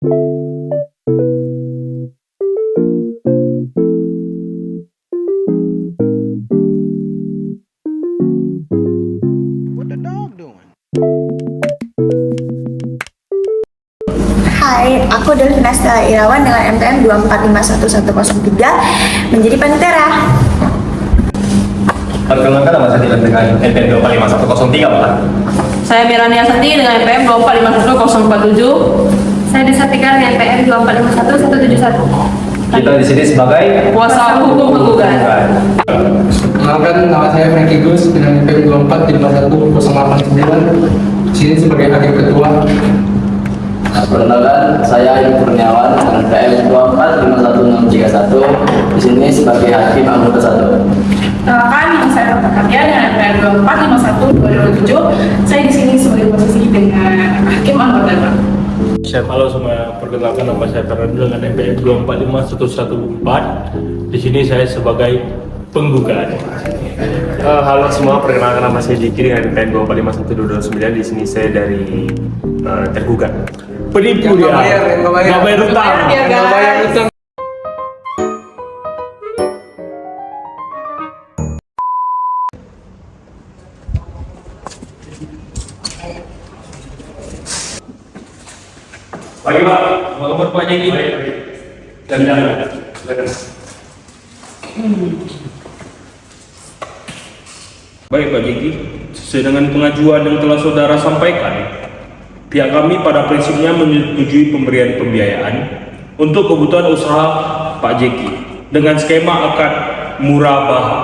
What the dog doing? Hai, aku Delvina Stella Irawan dengan MTM 2451103 menjadi panitera. Perkenalkan nama saya dengan NPM 2451103, Pak. Saya Mirania Santi dengan NPM 2451047. Saya Desatika dengan NPM 2451171. Kita di sini sebagai Kuasa hukum penggugat. Perkenalkan, nama saya Franky Gus dengan NPM 2451089. Di sini sebagai hakim ketua. Perkenalkan, saya Ibu Kurniawan dengan PM 2451631. Di sini sebagai hakim anggota 1. Kenalkan, saya Dr. Karya dengan NPM 2451207. Saya di sini sebagai posisi dengan hakim anggota 2. Halo semua, perkenalkan nama saya Fernando dengan NPM 2451114. Di sini saya sebagai penggugat. halo semua, perkenalkan nama saya Diki dengan NPM 2451229. Di sini saya dari tergugat. Penipu dia, nggak bayar utang. Ya guys. Pagi Pak, apa kabar Pak Jeki? Dan baik Pak Jeki, sesuai dengan pengajuan yang telah saudara sampaikan, pihak kami pada prinsipnya menyetujui pemberian pembiayaan untuk kebutuhan usaha Pak Jeki dengan skema akad murah bahak.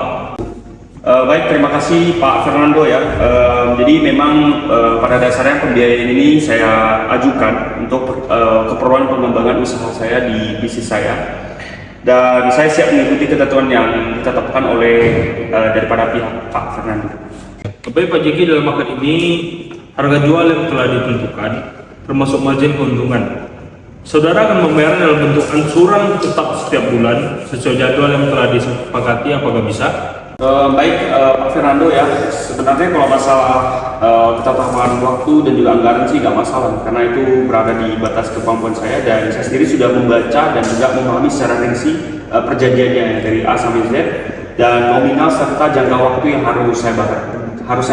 Baik, terima kasih Pak Fernando ya. Jadi memang pada dasarnya pembiayaan ini saya ajukan untuk keperluan pengembangan usaha saya di bisnis saya, dan saya siap mengikuti ketentuan yang ditetapkan oleh daripada pihak Pak Fernando. Baik Pak Jeki, dalam akad ini harga jual yang telah ditentukan termasuk margin keuntungan. Saudara akan membayar dalam bentuk angsuran tetap setiap bulan sesuai jadwal yang telah disepakati. Apakah bisa? Baik Pak Fernando ya, sebenarnya kalau masalah ketetapan waktu dan juga anggaran sih nggak masalah, karena itu berada di batas kemampuan saya, dan saya sendiri sudah membaca dan juga memahami secara rinci perjanjiannya dari A sampai Z dan nominal serta jangka waktu yang harus saya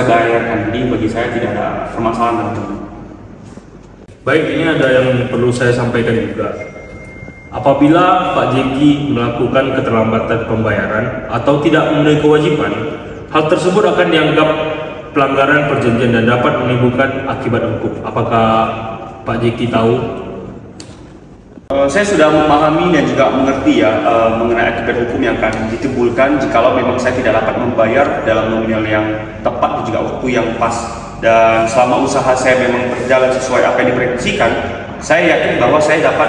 bayarkan. Jadi bagi saya tidak ada permasalahan dalam ini. Baik, ini ada yang perlu saya sampaikan juga. Apabila Pak Jeki melakukan keterlambatan pembayaran atau tidak memenuhi kewajiban, hal tersebut akan dianggap pelanggaran perjanjian dan dapat menimbulkan akibat hukum. Apakah Pak Jeki tahu? Saya sudah memahami dan juga mengerti ya mengenai akibat hukum yang akan ditimbulkan jikalau memang saya tidak dapat membayar dalam nominal yang tepat dan juga waktu yang pas. Dan selama usaha saya memang berjalan sesuai apa yang diprediksikan, saya yakin bahwa saya dapat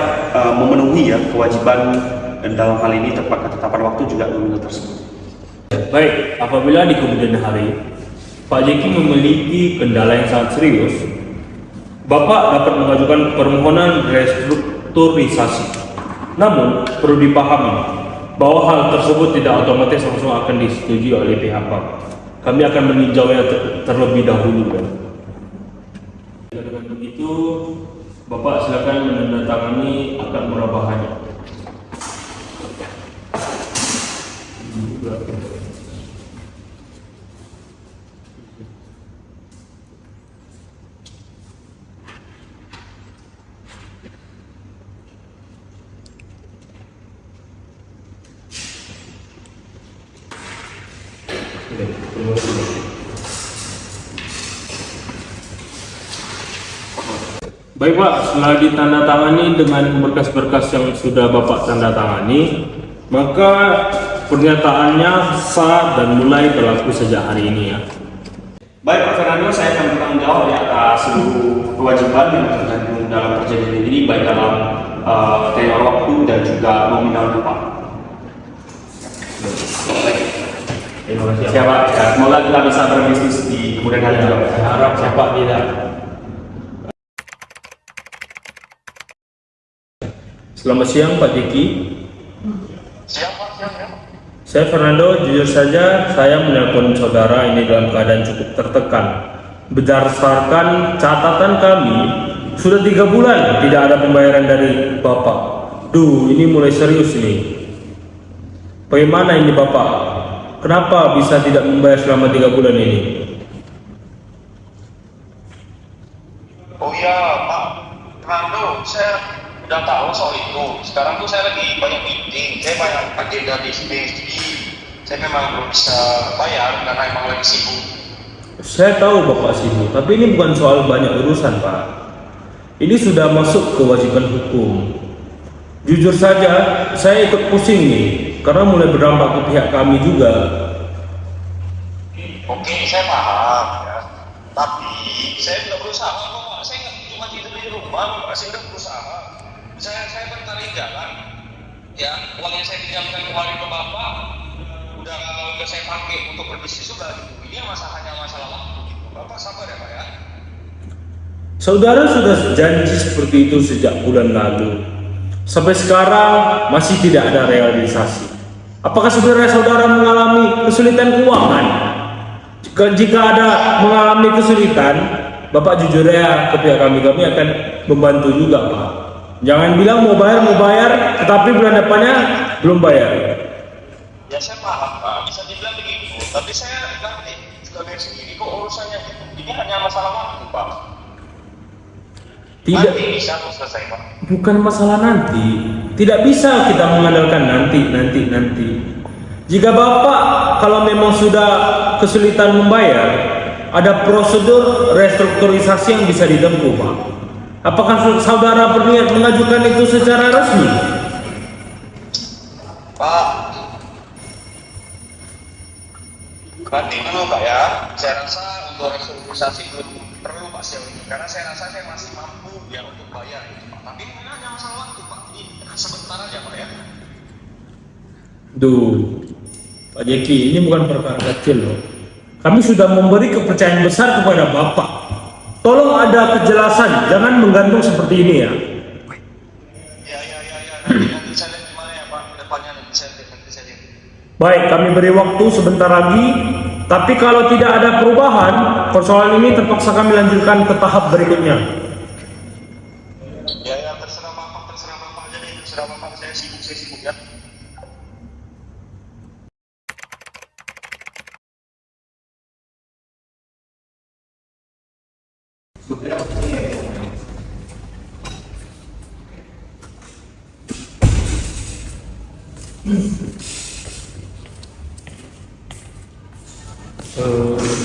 memenuhi ya kewajiban dalam hal ini tepat ketetapan waktu juga nominal tersebut. Baik, apabila di kemudian hari Pak Jeki memiliki kendala yang sangat serius, Bapak dapat mengajukan permohonan restrukturisasi. Namun perlu dipahami bahwa hal tersebut tidak otomatis langsung akan disetujui oleh pihak Bapak. Kami akan meninjaunya terlebih dahulu. Dengan begitu, Bapak silakan menandatangani akad murabahannya. Baik Pak, setelah ditandatangani dengan berkas-berkas yang sudah Bapak tandatangani, maka pernyataannya sah dan mulai berlaku sejak hari ini ya. Baik Pak Fernando, saya akan bertanggung jawab di atas seluruh kewajiban yang tergantung dalam perjanjian ini, baik dalam tenor waktu dan juga nominal Pak. Terima kasih. Siapa? Ya, semoga kita bisa berbisnis di kemudian hari juga. Saya harap siapa tidak. Selamat siang Pak Jeki. Siang Pak, siang. Saya Fernando, jujur saja saya menelpon saudara ini dalam keadaan cukup tertekan. Berdasarkan catatan kami, Sudah 3 bulan tidak ada pembayaran dari Bapak. Duh, ini mulai serius nih. Bagaimana ini Bapak? Kenapa bisa tidak membayar selama 3 bulan ini? Oh iya, Pak Fernando, saya udah tahu soal itu. Sekarang tuh saya lagi banyak meeting, saya banyak agenda bisnis, jadi saya memang belum bisa bayar karena emang lagi sibuk. Saya tahu Bapak sibuk, tapi ini bukan soal banyak urusan Pak. Ini sudah masuk kewajiban hukum. Jujur saja, saya ikut pusing nih, karena mulai berdampak ke pihak kami juga. Oke, saya paham ya. Tapi saya sudah berusaha kok, Pak. Saya nggak cuma tidur di rumah, Pak. Saya sudah berusaha. Saya bertarik jalan. Ya, uang yang saya pinjamkan kemarin ke Bapak udah saya pakai untuk berbisnis juga. Ini hanya masalah waktu. Bapak sabar ya, Pak ya. Saudara sudah janji seperti itu sejak bulan lalu. Sampai sekarang masih tidak ada realisasi. Apakah saudara mengalami kesulitan keuangan? Jika ada mengalami kesulitan, Bapak jujur ya ke pihak kami akan membantu juga Pak. Jangan bilang mau bayar, tetapi bulan depannya belum bayar. Ya saya paham Pak, bisa dibilang begitu. Tapi saya nanti juga bayar sendiri kok urusannya. Ini hanya masalah waktu Pak. Tidak. Nanti bisa selesai Pak. Bukan masalah nanti. Tidak bisa kita mengandalkan nanti. Jika Bapak kalau memang sudah kesulitan membayar, ada prosedur restrukturisasi yang bisa ditempuh, Pak. Apakah saudara berniat mengajukan itu secara resmi? Pak, nanti dulu Pak ya. Saya rasa untuk restrukturisasi itu perlu Pak sejauh ini. Karena saya rasa saya masih mampu ya untuk bayar itu Pak. Tapi ini hanya masalah waktu Pak. Ini sebentar aja Pak ya. Duh, Pak Jeki, ini bukan perkara kecil loh. Kami sudah memberi kepercayaan besar kepada Bapak. Tolong ada kejelasan, jangan menggantung seperti ini ya. Ya. Nanti saya lihat gimana ya Pak. Kedepannya nanti saya lihat. Baik, kami beri waktu sebentar lagi. Tapi kalau tidak ada perubahan, persoalan ini terpaksa kami lanjutkan ke tahap berikutnya. Ya terserah Bapak aja deh. Terserah Bapak, saya sibuk ya.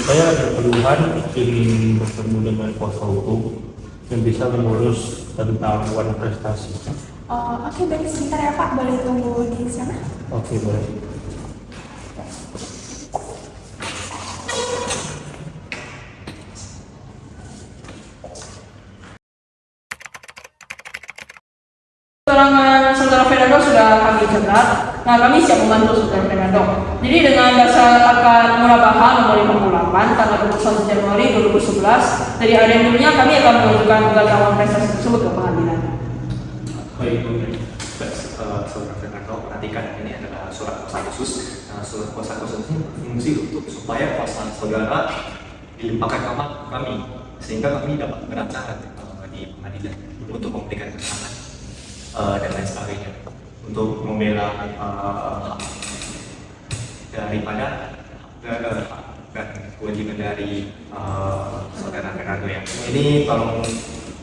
Saya ada keluhan ingin bertemu dengan kuasa hukum yang bisa mengurus tentang uang prestasi. Oke, baik, sebentar ya Pak, boleh tunggu di sana. Oke, boleh. Keterangan saudara Fernando sudah kami catat. Nah, kami siap membantu saudara Fernando. Jadi dengan dasar akad murabaha nomor 58 tanggal 21 Januari 2011 dari adendumnya kami akan mengajukan gugatan uang prestasi tersebut ke pengadilan. Baik, saudara Fernando, perhatikan ini adalah surat kuasa khusus. Surat kuasa khusus ini berfungsi supaya kuasa saudara dilimpahkan ke kami, sehingga kami dapat beracara di pengadilan untuk memberikan keterangan dan lain sebagainya untuk membela daripada dan kewajiban dari saudara Fernando ya. Ini tolong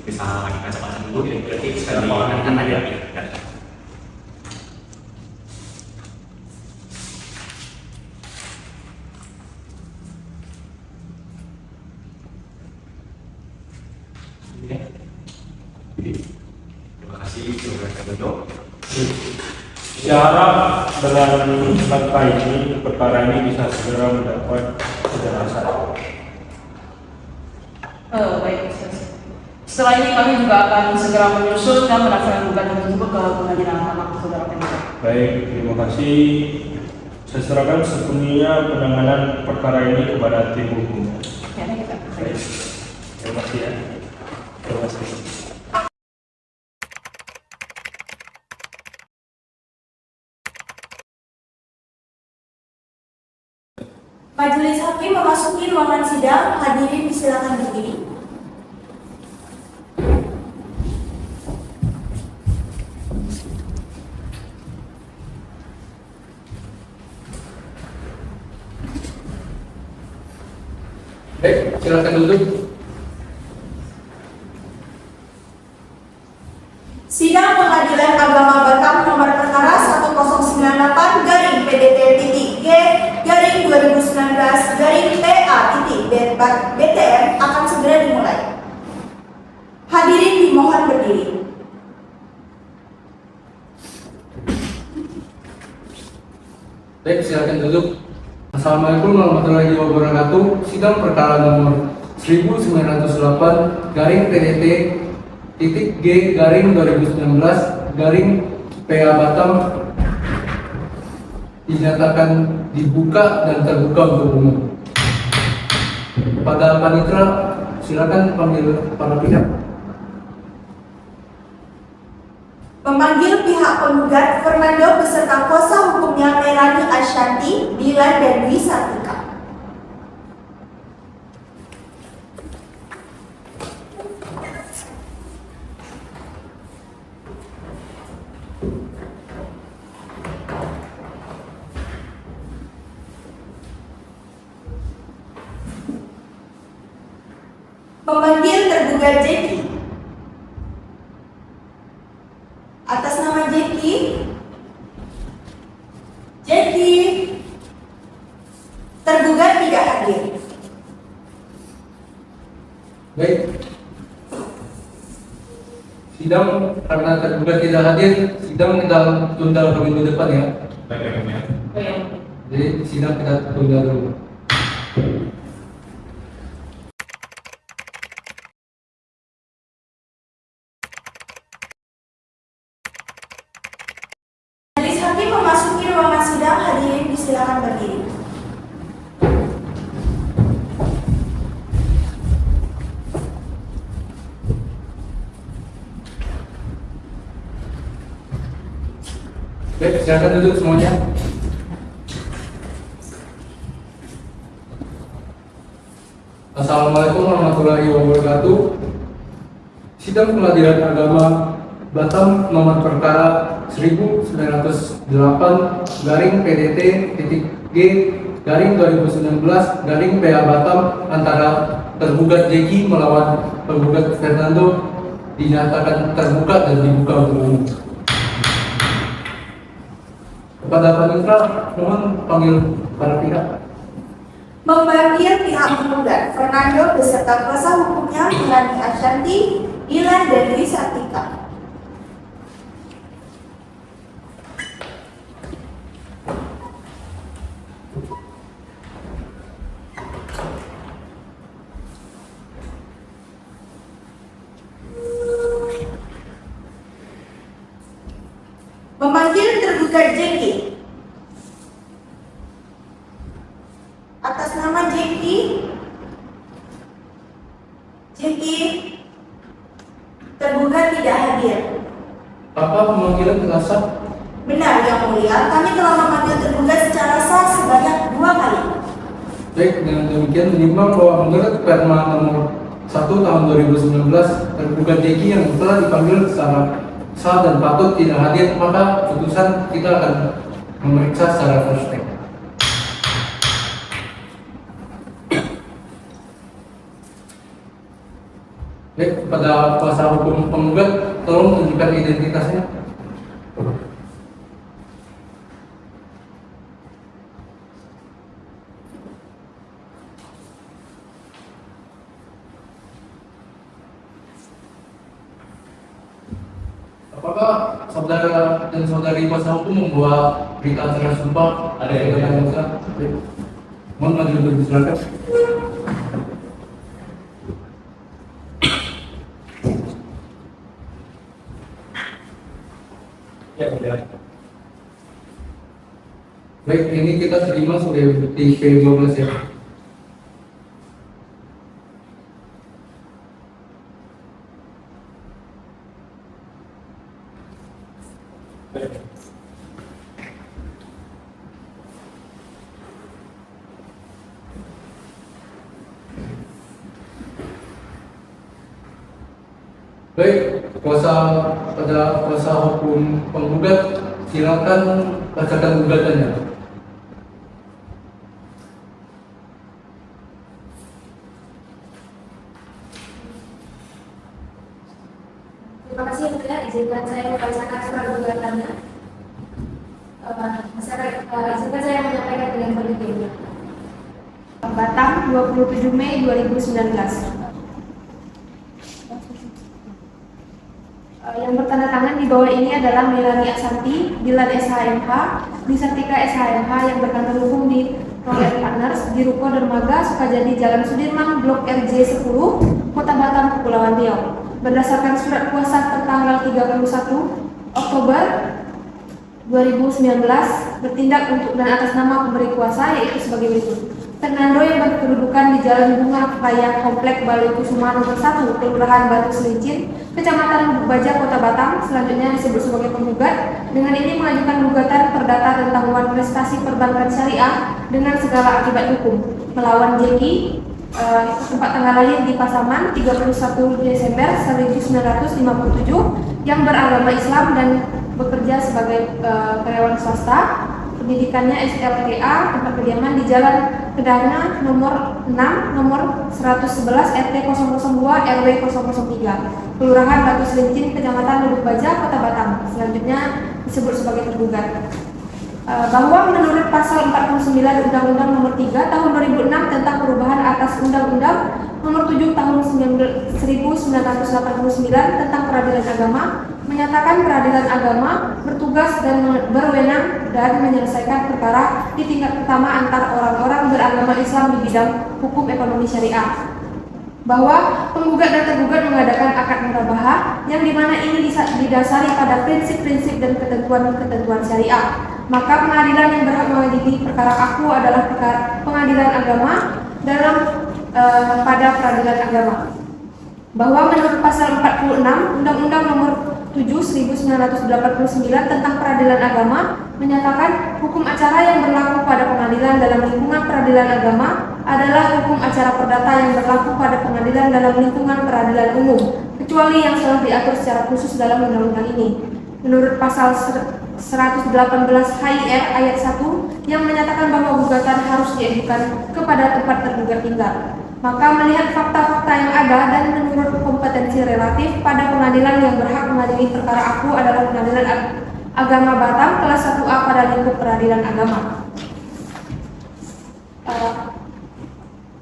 bisa dibaca dulu, berarti bisa diakan aja. Terima kasih saudara Fernando. Saya harap dengan langkah ini, perkara ini bisa segera mendapat kejelasan. Baik. Setelah ini kami juga akan segera menyusun dan mendaftarkan gugatan tersebut ke pengadilan agama saudara Fernando. Baik, terima kasih. Saya serahkan sepenuhnya penanganan perkara ini kepada tim hukum. Ya, kita. Baik. Terima kasih ya. Terima kasih. Majelis Hakim memasuki ruangan sidang. Hadirin disilakan berdiri. Baik, silakan duduk. Sidang Pengadilan Agama Batam nomor perkara 1098 garing PDT titik G garing 2019 garing PA titik BTM akan segera dimulai. Hadirin dimohon berdiri. Baik, silakan duduk. Assalamualaikum warahmatullahi wabarakatuh. Sidang perkara nomor 1908 garing PDT titik G garing 2019 garing PA Batam dinyatakan dibuka dan terbuka untuk umum. Kepada panitera, silakan panggil para pihak. Memanggil pihak penggugat Fernando beserta kuasa hukumnya Melani Ashanti, Dilan dan Dwi Sartika. Memanggil tergugat Jeki. Atas nama Jeki, tergugat tidak hadir. Baik. Sidang karena tergugat tidak hadir, sidang kita tunda ke minggu depan ya. Jadi sidang kita tunda dulu. Majelis Hakim memasuki ruangan sidang, hadirin disilakan berdiri. Baik, silakan duduk semuanya. Assalamualaikum warahmatullahi wabarakatuh. Sidang Pengadilan Agama Batam nomor perkara 1908 garing PDT titik G garing 2019 garing PA Batam antara tergugat Jeki melawan penggugat Fernando dinyatakan terbuka dan dibuka untuk umum. Kepada panitera, mohon panggil para pihak. Memanggil pihak penggugat Fernando beserta kuasa hukumnya Melani Ashanti, Dilan dan Dwi Sartika. Memanggil tergugat Jeki. Atas nama Jeki, tergugat tidak hadir. Apa pemanggilan telah sah? Benar, Yang Mulia. Kami telah memanggil tergugat secara sah sebanyak 2 kali. Baik, dengan demikian menimbang bahwa menurut Perma nomor 1 tahun 2019 tergugat Jeki yang telah dipanggil secara sah dan patut tidak hadir, maka putusan kita akan memeriksa secara first take. Baik, kepada kuasa hukum penggugat, tolong tunjukkan identitasnya. Apakah saudara dan saudari kuasa hukum membuat berita acara sumpah? Ada yang bertanya? Mohon maju untuk disilakan. Baik, ini kita terima sebagai bukti P12 ya. Baik, pada kuasa hukum penggugat, silakan bacakan gugatannya. izinkan saya membacakan surat gugatannya. Izinkan saya menyampaikan dengan penelitian. Batam, 27 Mei 2019. Yang bertanda tangan di bawah ini adalah Melani Asanti, Dilan SHMH, Disartika SHMH yang berkantor hukum di Royal Partners di Ruko Dermaga, Sukajadi, Jalan Sudirman, Blok RJ 10, Kota Batam, Kepulauan Riau. Berdasarkan surat kuasa tertanggal 31 Oktober 2019 bertindak untuk dan atas nama pemberi kuasa yaitu sebagai berikut. Fernando yang berkedudukan di Jalan Bunga Raya Komplek Balai Kusuma nomor 1, Kelurahan Batu Selincin, Kecamatan Lubuk Baja, Kota Batam, selanjutnya disebut sebagai penggugat. Dengan ini mengajukan gugatan perdata tentang uang prestasi perbankan syariah dengan segala akibat hukum melawan Jeki, tempat tanggal lahir di Pasaman 31 Desember 1957, yang beragama Islam dan bekerja sebagai karyawan swasta. Pendidikannya SLTA, tempat kediaman di Jalan Kedana nomor 6, nomor 111 RT 002 RW 003, Kelurahan Batu Selincin, Kecamatan Lubuk Baja, Kota Batam. Selanjutnya disebut sebagai tergugat. Bahwa menurut pasal 49 Undang-Undang nomor 3 tahun 2006 tentang perubahan atas Undang-Undang nomor 7 tahun 1989 tentang peradilan agama, menyatakan peradilan agama bertugas dan berwenang dan menyelesaikan perkara di tingkat pertama antar orang-orang beragama Islam di bidang hukum ekonomi syariah. Bahwa penggugat dan tergugat mengadakan akad murabahah yang dimana ini didasari pada prinsip-prinsip dan ketentuan-ketentuan syariah. Maka pengadilan yang berhak mengadili perkara aku adalah pengadilan agama dalam pada peradilan agama. Bahwa menurut pasal 46 Undang-Undang nomor 7 1989 tentang peradilan agama menyatakan hukum acara yang berlaku pada pengadilan dalam lingkungan peradilan agama adalah hukum acara perdata yang berlaku pada pengadilan dalam lingkungan peradilan umum, kecuali yang telah diatur secara khusus dalam undang-undang ini. Menurut pasal 118 HIR ayat 1 yang menyatakan bahwa gugatan harus diajukan kepada tempat tergugat tinggal. Maka melihat fakta-fakta yang ada dan menurut kompetensi relatif pada pengadilan yang berhak mengadili perkara aku adalah Pengadilan Agama Batam kelas 1A pada lingkup peradilan agama.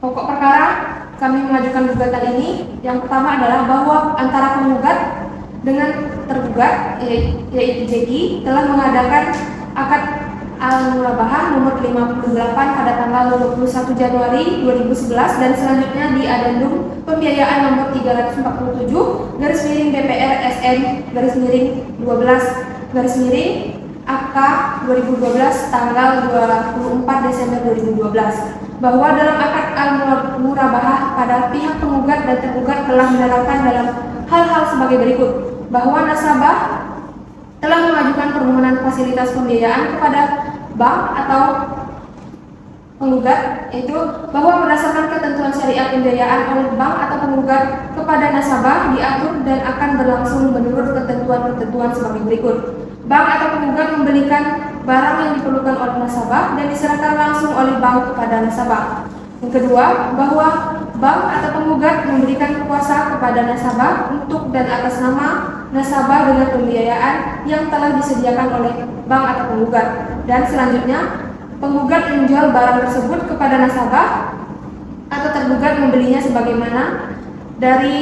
Pokok perkara kami mengajukan gugatan ini yang pertama adalah bahwa antara penggugat dengan tergugat yaitu Jeki telah mengadakan akad al-murabahah nomor 58 pada tanggal 21 Januari 2011 dan selanjutnya di adendum pembiayaan nomor 347 garis miring DPR SN garis miring 12 garis miring AK 2012 tanggal 24 Desember 2012 bahwa dalam akad al-murabahah pada pihak penggugat dan tergugat telah menerangkan dalam hal-hal sebagai berikut, bahwa nasabah telah mengajukan permohonan fasilitas pembiayaan kepada bank atau penggugat, yaitu bahwa berdasarkan ketentuan syariat pembiayaan oleh bank atau penggugat kepada nasabah diatur dan akan berlangsung menurut ketentuan-ketentuan sebagai berikut. Bank atau penggugat membelikan barang yang diperlukan oleh nasabah dan diserahkan langsung oleh bank kepada nasabah. Yang kedua, bahwa bank atau penggugat memberikan kuasa kepada nasabah untuk dan atas nama nasabah dengan pembiayaan yang telah disediakan oleh bank atau penggugat. Dan selanjutnya, penggugat menjual barang tersebut kepada nasabah atau tergugat membelinya sebagaimana dari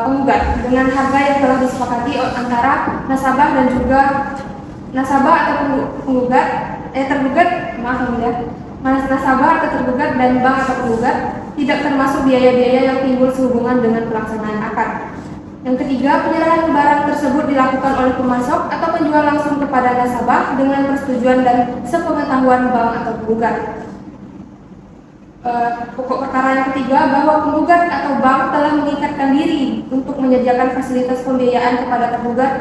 penggugat dengan harga yang telah disepakati antara nasabah dan juga nasabah atau penggugat tergugat, nasabah atau tergugat dan bank atau penggugat, tidak termasuk biaya-biaya yang timbul sehubungan dengan pelaksanaan akad. Yang ketiga, penyerahan barang tersebut dilakukan oleh pemasok atau penjual langsung kepada nasabah dengan persetujuan dan sepengetahuan bank atau penggugat. Pokok perkara yang ketiga, bahwa penggugat atau bank telah mengikatkan diri untuk menyediakan fasilitas pembiayaan kepada tergugat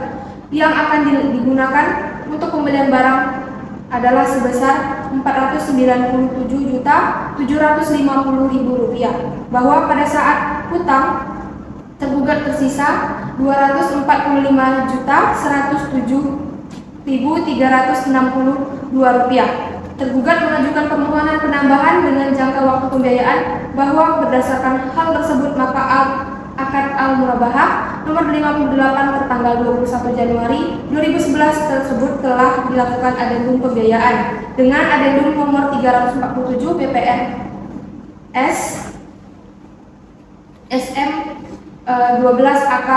yang akan digunakan untuk pembelian barang adalah sebesar Rp497.750.000, bahwa pada saat hutang tergugat tersisa Rp245.107.362. Tergugat mengajukan permohonan penambahan dengan jangka waktu pembiayaan bahwa berdasarkan hal tersebut maka Akad Al-Murabahah nomor 58 tertanggal 21 Januari 2011 tersebut telah dilakukan adendum pembiayaan dengan adendum nomor 347 BPNS SM 12 AK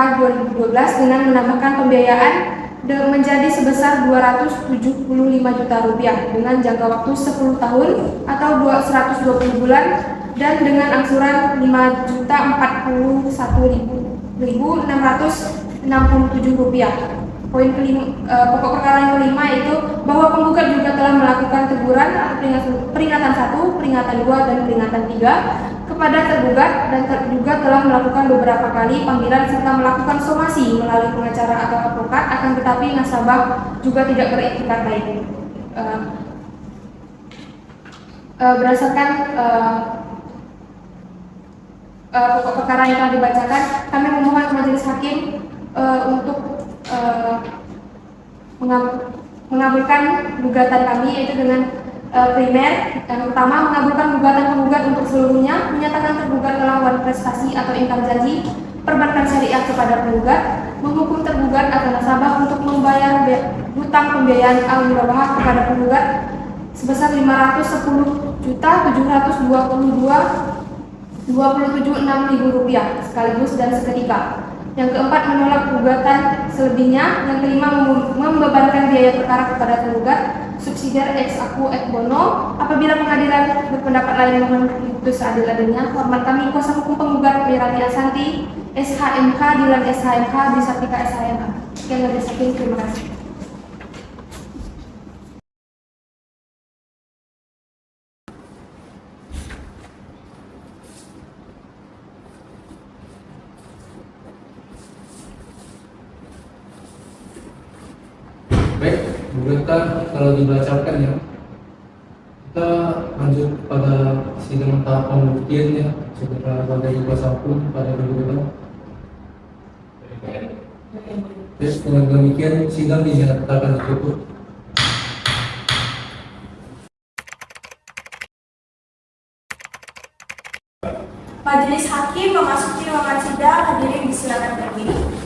2012 dengan menambahkan pembiayaan menjadi sebesar Rp275 juta dengan jangka waktu 10 tahun atau 120 bulan dan dengan angsuran Rp5.041.667. Poin kelima, pokok perkara yang kelima itu bahwa penggugat juga telah melakukan teguran atau peringatan 1, peringatan 2, dan peringatan 3 kepada tergugat dan tergugat telah melakukan beberapa kali panggilan serta melakukan somasi melalui pengacara atau advokat, akan tetapi nasabah juga tidak beriktikat baik. Berdasarkan pokok perkara yang telah dibacakan, kami memohon majelis hakim untuk mengabulkan gugatan kami, yaitu dengan primer. Yang pertama, mengabulkan gugatan penggugat untuk seluruhnya, menyatakan tergugat melakukan prestasi atau ingkar janji perbankan syariah kepada penggugat, menghukum tergugat atau nasabah untuk membayar hutang pembiayaan Al-Murabahah kepada penggugat sebesar Rp510.722.2706 sekaligus dan seketika. Yang keempat, menolak gugatan selebihnya. Yang kelima, membebankan biaya perkara kepada tergugat subsidiar ex aequo et bono. Apabila pengadilan berpendapat lain mohon diputus seadil-adilnya. Hormat kami kuasa hukum penggugat Mirani Asanti, SHMK, Dilan SHMK, Disartika SHMK. Sekian dari saya, terima kasih. Baik, gugatan kalau dibacakan ya, kita lanjut pada sidang tahap pembuktian ya, sebagai kuasa hukum pada gugatan. Terus dengan demikian sidang dinyatakan ditutup. Majelis hakim memasuki ruangan sidang, hadirin disilakan berdiri.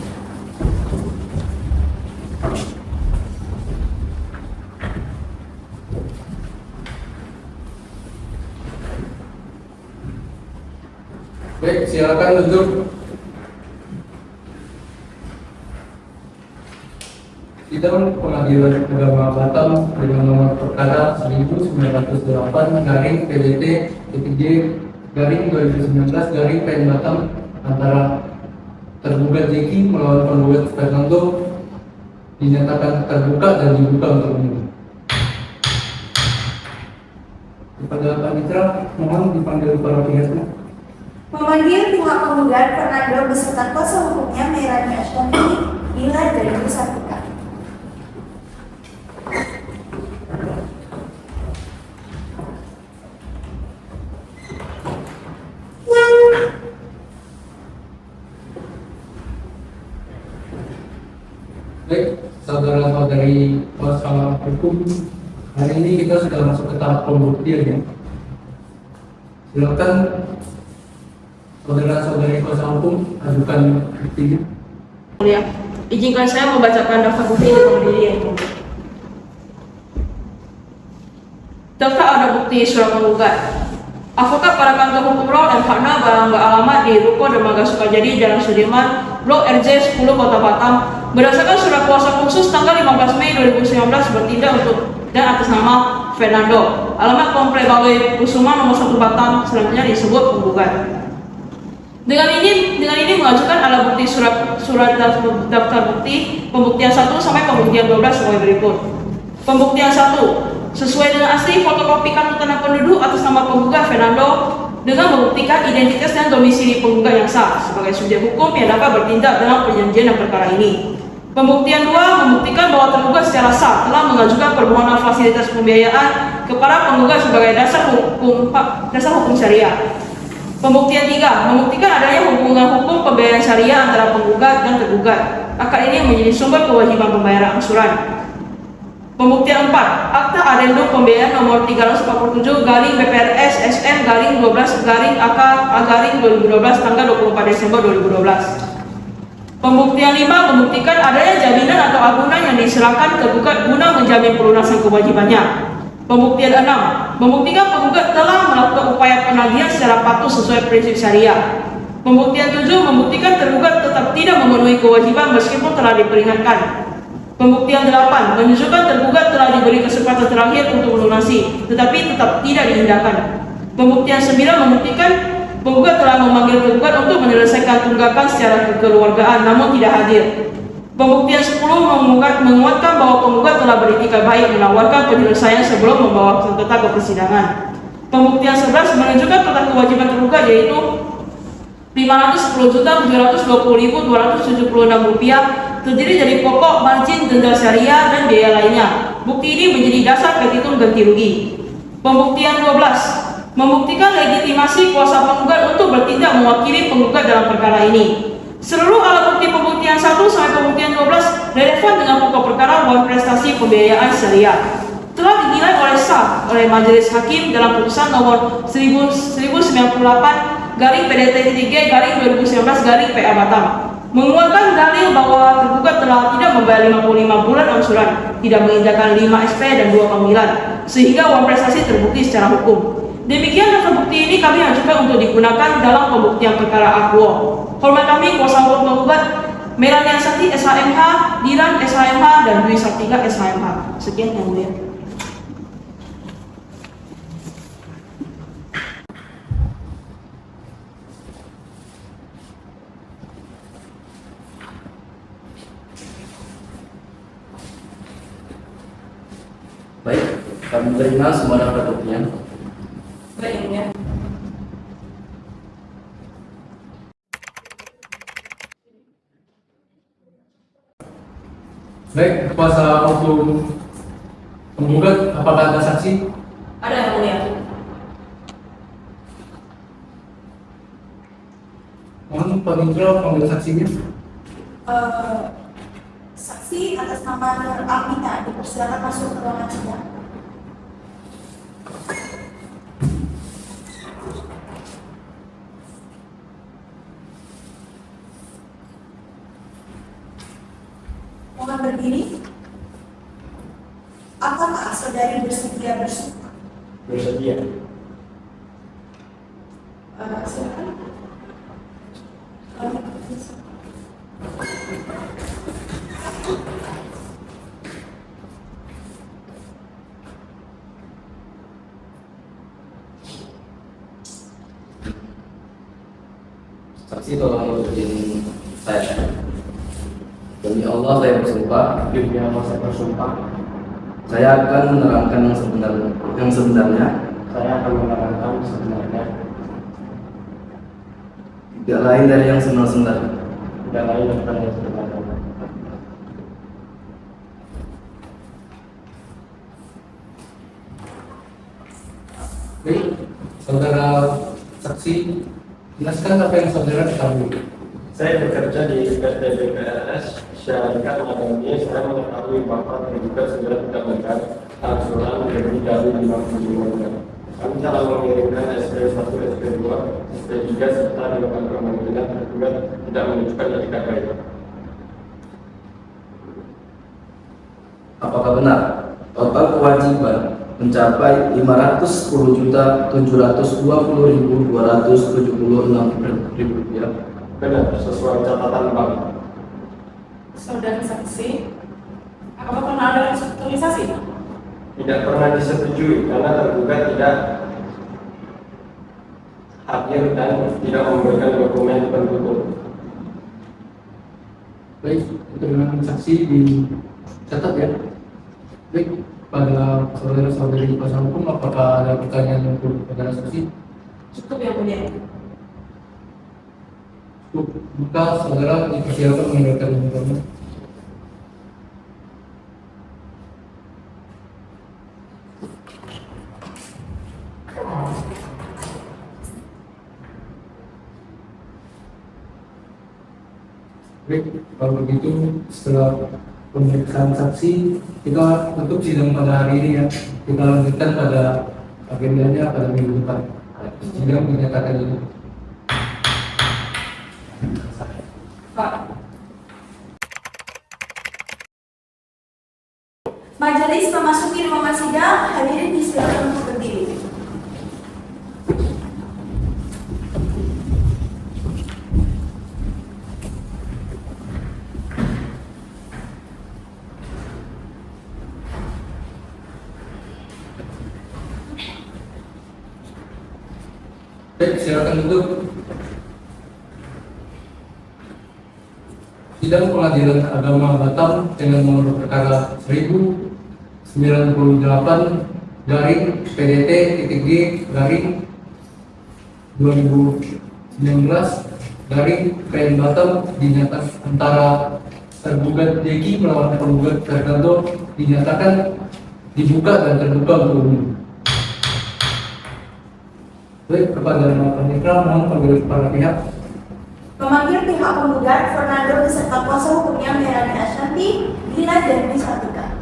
Baik, silakan duduk. Sidang Pengadilan Agama Batam dengan nomor perkara 19/PDT-J/2019 Batam antara tergugat Jeki melawan penggugat Fernando dinyatakan terbuka dan dibuka untuk umum. Kepada panitera mohon dipanggil para pihaknya. Memanggil pihak penggugat Fernando beserta kuasa hukumnya Mirani Asanti, Dilan dari Disartika. Baik, saudara-saudari kuasa hukum, hari ini kita sudah masuk ke tahap pembuktian ya. Silakan saudara-saudari kuasa hukum ajukan buktinya. Ya, izinkan saya membacakan daftar bukti yang berdiri yang mulia. Daftar ada bukti surat penggugat. Advokat pada kantor hukum Law dan Partner barang beralamat di Ruko Dermaga Sukajadi, Jalan Sudirman, Blok RJ 10 Kota Batam, berdasarkan surat kuasa khusus tanggal 15 Mei 2019 bertindak untuk dan atas nama Fernando. Alamat Komplek Balai Kusuma nomor 1 Batam, selanjutnya disebut penggugat. Dengan ini mengajukan alat bukti surat daftar bukti pembuktian 1 sampai pembuktian 12 sebagai berikut. Pembuktian 1, sesuai dengan asli fotokopi kartu tanda penduduk atas nama penggugat Fernando dengan membuktikan identitas dan domisili penggugat yang sah sebagai subjek hukum yang dapat bertindak dalam perjanjian dan perkara ini. Pembuktian 2, membuktikan bahwa tergugat secara sah telah mengajukan permohonan fasilitas pembiayaan kepada penggugat sebagai dasar hukum syariah. Pembuktian 3, membuktikan adanya hubungan hukum pembayaran syariah antara penggugat dan tergugat. Akad ini menjadi sumber kewajiban pembayaran angsuran. Pembuktian 4, Akta Adendum Pembiayaan nomor 347 garing BPRS SM garing 12 garing AK garing 2012 tanggal 24 Desember 2012. Pembuktian 5, membuktikan adanya jaminan atau agunan yang diserahkan tergugat guna menjamin pelunasan kewajibannya. Pembuktian 6, membuktikan penggugat telah melakukan upaya penagihan secara patuh sesuai prinsip syariah. Pembuktian 7, membuktikan tergugat tetap tidak memenuhi kewajiban meskipun telah diperingatkan. Pembuktian 8, menunjukkan tergugat telah diberi kesempatan terakhir untuk melunasi, tetapi tetap tidak diindahkan. Pembuktian 9, membuktikan penggugat telah memanggil tergugat untuk menyelesaikan tunggakan secara kekeluargaan namun tidak hadir. Pembuktian 10, menguatkan bahwa penggugat telah beritikad baik menawarkan penyelesaian sebelum membawa sengketa ke persidangan. Pembuktian 11, menunjukkan tentang kewajiban tergugat yaitu Rp510.720.276 terdiri dari pokok, margin, denda syariah, dan biaya lainnya. Bukti ini menjadi dasar petitum ganti rugi. Pembuktian 12, membuktikan legitimasi kuasa penggugat untuk bertindak mewakili penggugat dalam perkara ini. Seluruh alat bukti pembuktian 1 sampai pembuktian 12 relevan dengan pokok perkara bahwa prestasi pembiayaan syariah telah dinilai oleh sah oleh Majelis Hakim dalam putusan nomor 1098 garing PDT-G garing 2019 garing PA Batam, menguatkan dalil bahwa tergugat telah tidak membayar 55 bulan angsuran, tidak mengindahkan 5 SP dan 2 panggilan, sehingga uang prestasi terbukti secara hukum. Demikian daftar bukti ini kami ajukan untuk digunakan dalam pembuktian perkara akuo. Hormat kami kuasa hukum penggugat Melania Sakti SHMH, Diran SHMH, dan Dwi Sartika SHMH. Sekian yang mulia. Baik, kami terima semua daftar buktinya. Baik, ya. Baik, kuasa hukum penggugat, apakah ada saksi? Ada yang mulia. Mohon penginjil panggil saksinya. Saksi atas nama Nur Amina dipersilakan masuk ke ruangan sidang. Mohon berdiri. Apakah saudari bersedia bersumpah? Bersedia. Silakan. Saksi tolong izin saya. Demi Allah saya bersumpah. Demi Allah saya bersumpah. Saya akan menerangkan yang sebenarnya. Saya akan menerangkan sebenarnya. Tidak lain dari yang sebenarnya. Tidak lain daripada yang sebenarnya. Baik, saudara saksi, jelaskan apa yang saudara ketahui. Saya bekerja di PT BPRS Syarikat Madani. Saya mengetahui bahwa tergugat segera tidak membayar angsuran lebih dari 55 bulan. Kami telah mengirimkan SP1, SP2, SP3 serta dilakukan pemanggilan tergugat tidak menunjukkan etikat baik. Apakah benar total kewajiban mencapai Rp510.220.276? Benar, sesuai catatan bank. Saudara saksi, apakah pernah ada restrukturisasi? Tidak pernah disetujui karena tergugat tidak hadir dan tidak memberikan dokumen pendukung. Baik, keterangan saksi dicatat ya. Baik, pada saudara-saudari kuasa hukum, apakah ada pertanyaan untuk saudara saksi? Cukup yang mulia. Buka saudara dipersilakan meninggalkan informasi. Baik, kalau begitu setelah pemeriksaan saksi. Kita tutup sidang pada hari ini ya. Kita lanjutkan pada agendanya pada minggu depan. Sidang dinyatakan tutup. Majelis memasuki ruangan sidang, hadirin disilakan untuk berdiri. Baik, silakan duduk. Sidang Pengadilan Agama Batam dengan nomor perkara 1098/PDT-2019/PN Batam dinyatakan antara tergugat Jeki melawan penggugat Fernando dinyatakan dibuka dan terbuka untuk umum. Baik, kepada Panitra mohon panggil para pihak. Memanggil pihak penggugat Fernando beserta kuasa hukumnya Melani Ashanti, Lina dan Misatika.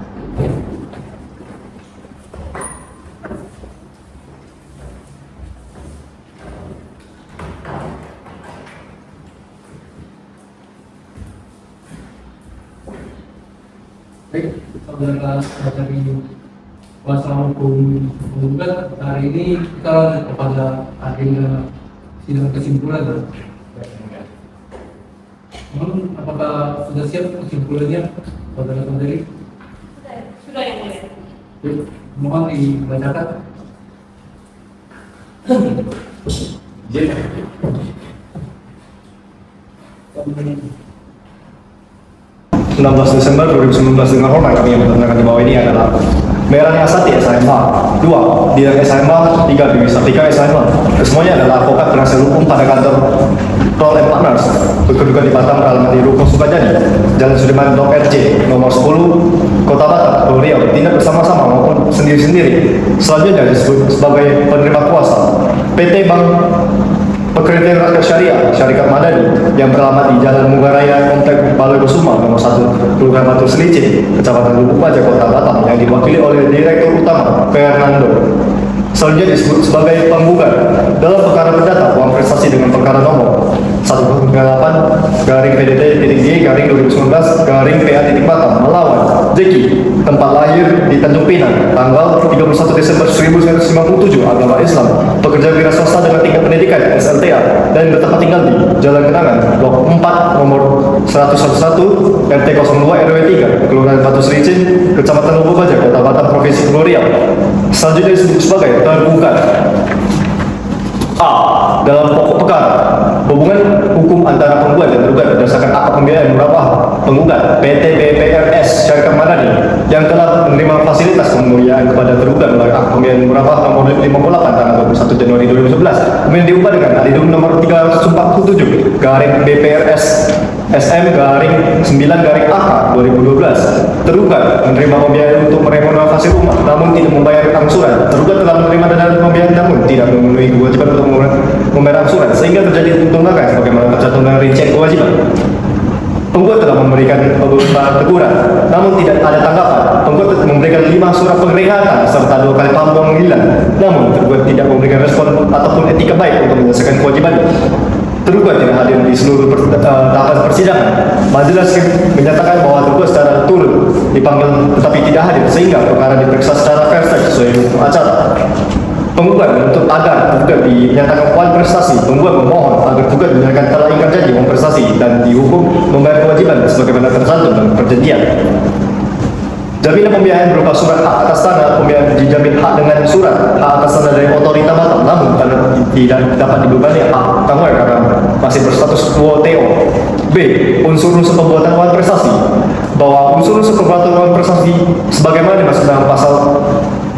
Baik, saudara dari kuasa hukum penggugat, hari ini kita lanjut kepada agenda sidang kesimpulan. Apakah sudah siap kesimpulannya, saudara-saudari? Sudah yang mulia. Baik, mohon dibacakan. 16 Desember 2019 dengan hormat kami yang bertandang di bawah ini adalah Melani Ashanti SMA 2, Dian SMA 3, Bibi Sartika SMA. Kesemuanya adalah advokat penasihat hukum pada kantor Roll & Partners berkedudukan di Batam, alamat di Ruko Sukajadi, Jalan Sudirman Blok RJ nomor 10, Kota Batam, Pulau Riau, tidak bersama-sama maupun sendiri-sendiri. Selanjutnya disebut sebagai penerima kuasa PT Bank Pekerjaan Rakyat Syariah, Syarikat Madani yang beralamat di Jalan Mugaraya, Komplek Balai Kusuma nomor 1, Kelurahan Batu Selicin, Kecamatan Lubuk Baja, Kota Batam yang diwakili oleh Direktur Utama Fernando. Selanjutnya disebut sebagai penggugat dalam perkara perdata uang prestasi dengan perkara nomor 198/GD-2019/PA Batam melawan Jeki, tempat lahir di Tanjung Pinang, tanggal 31 Desember 1957, agama Islam, pekerja wira swasta dengan tingkat pendidikan SLTA dan bertempat tinggal di Jalan Kenangan, Blok 4, nomor 111, RT 02 RW 3, Kelurahan Batu Selicin, Kecamatan Lubuk Baja, Kota Batam, Provinsi Pulau Riau. Selanjutnya disebut sebagai tergugat. A. Dalam pokok perkara, hubungan hukum antara penggugat dan tergugat berdasarkan akta pembiayaan murabah penggugat PT BPRS Syarikat Madani yang telah menerima fasilitas pembiayaan kepada tergugat melalui akta pembiayaan murabah nomor 58 tanggal 21 Januari 2011, kemudian diubah dengan adendum nomor 347 garing BPRS SM garing 9 garing AK 2012. Tergugat menerima pembiayaan untuk merenovasi rumah namun tidak membayar angsuran. Tergugat telah menerima dana pembiayaan namun tidak memenuhi kewajiban untuk membayar angsuran sehingga terjadi tunggakan sebagaimana tercantum dalam rincian kewajiban. Penggugat telah memberikan beberapa teguran namun tidak ada tanggapan. Penggugat memberikan 5 surat peringatan serta 2 kali panggilan namun tergugat tidak memberikan respon ataupun etika baik untuk menyelesaikan kewajiban. Tergugat tidak hadir di seluruh tahapan persidangan. Majelis menyatakan bahwa tergugat secara turut dipanggil tetapi tidak hadir sehingga perkara diperiksa secara versi sesuai hukum acara. Penggugat menuntut agar tergugat dinyatakan uang prestasi. Penggugat memohon agar tergugat dinyatakan telah ingkar janji uang prestasi dan dihukum membayar kewajiban sebagaimana tercantum dalam perjanjian. Jaminan pembiayaan berupa surat hak atas tanah, pembiayaan dijamin hak dengan surat hak atas tanah dari otorita Batam, namun karena tidak dapat dibebani hak tanggung karena masih berstatus quo TO. B. Unsur-unsur pembuatan uang prestasi, bahwa unsur-unsur pembuatan uang prestasi sebagaimana dimaksud dalam pasal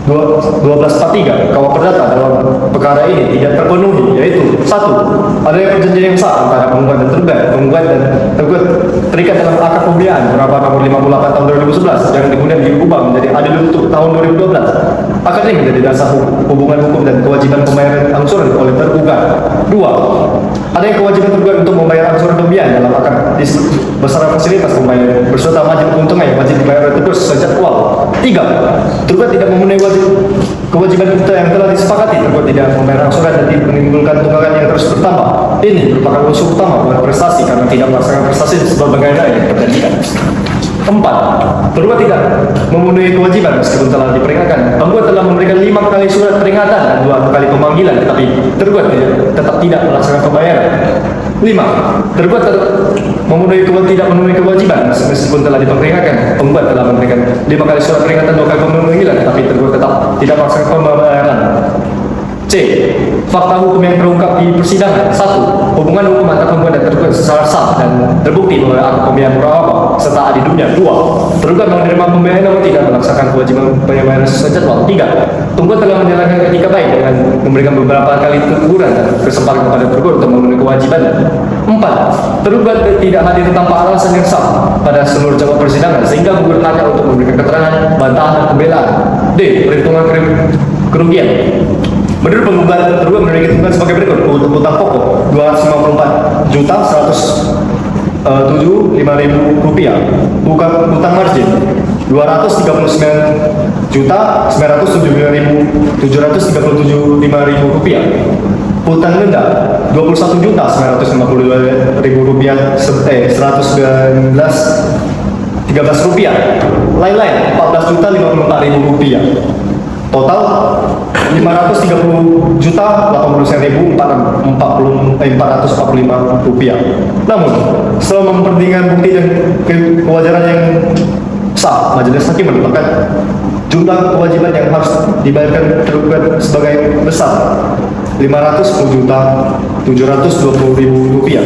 1243 KUH Perdata dalam perkara ini tidak terpenuhi, yaitu 1. Adanya perjanjian yang sah antara penggugat dan tergugat. Penggugat dan tergugat terikat dalam akad pembiayaan murabah nomor 58 tahun 2011 yang kemudian diubah menjadi adendum untuk tahun 2012. akademik menjadi dasar hubungan hukum dan kewajiban pembayaran angsuran oleh tergugat. 2. Adanya kewajiban tergugat untuk membayar angsuran pembiayaan dalam akad besaran fasilitas pembayaran beserta wajib keuntungan yang wajib dibayar terus secara jadwal. 3. Tergugat tidak memenuhi kewajiban yang telah disepakati. Tergugat tidak membayar angsuran dan menimbulkan tunggakan yang terus bertambah. Ini merupakan unsur utama buat prestasi karena tidak melaksanakan prestasi sebagai daya yang terjadikan. 4. Tergugat tidak memenuhi kewajiban meskipun telah diperingatkan. Penggugat telah memberikan 5 kali surat peringatan dan 2 kali pemanggilan, tetapi tergugat tetap tidak melaksanakan pembayaran. 5. Tergugat tidak memenuhi kewajiban meskipun telah diperingatkan. Penggugat telah memberikan 5 kali surat peringatan, 2 kali pemanggilan, tetapi tergugat tetap tidak melaksanakan pembayaran. C. Fakta hukum yang terungkap di persidangan. 1. Hubungan hukum antara penggugat dan tergugat secara sah dan terbukti melalui akad pembiayaan murabah serta adidumnya. 2. Tergugat menerima pembiayaan namun tidak melaksanakan kewajiban pembayaran sesuai jadwal. 3. Penggugat telah menjalankan etika baik dengan memberikan beberapa kali teguran dan kesempatan kepada tergugat untuk memenuhi kewajiban. 4. Tergugat tidak hadir tanpa alasan yang sah pada seluruh jam persidangan sehingga penggugat hanya untuk memberikan keterangan, bantahan, dan pembelaan. D. Perhitungan kerugian. Menurut penggugat, tergugat menerima hitungan sebagai berikut. Utang pokok 254.075.000 rupiah. Utang margin 239.979.737 rupiah. Utang denda 21.952.000 rupiah 119.13 rupiah. Lain-lain 14.054.000 rupiah. Total 530.089.445 rupiah. Namun, setelah mempertimbangkan bukti dan kewajaran yang sah, majelis hakim menetapkan jumlah kewajiban yang harus dibayarkan tergugat sebagai besar 510.720.000 rupiah.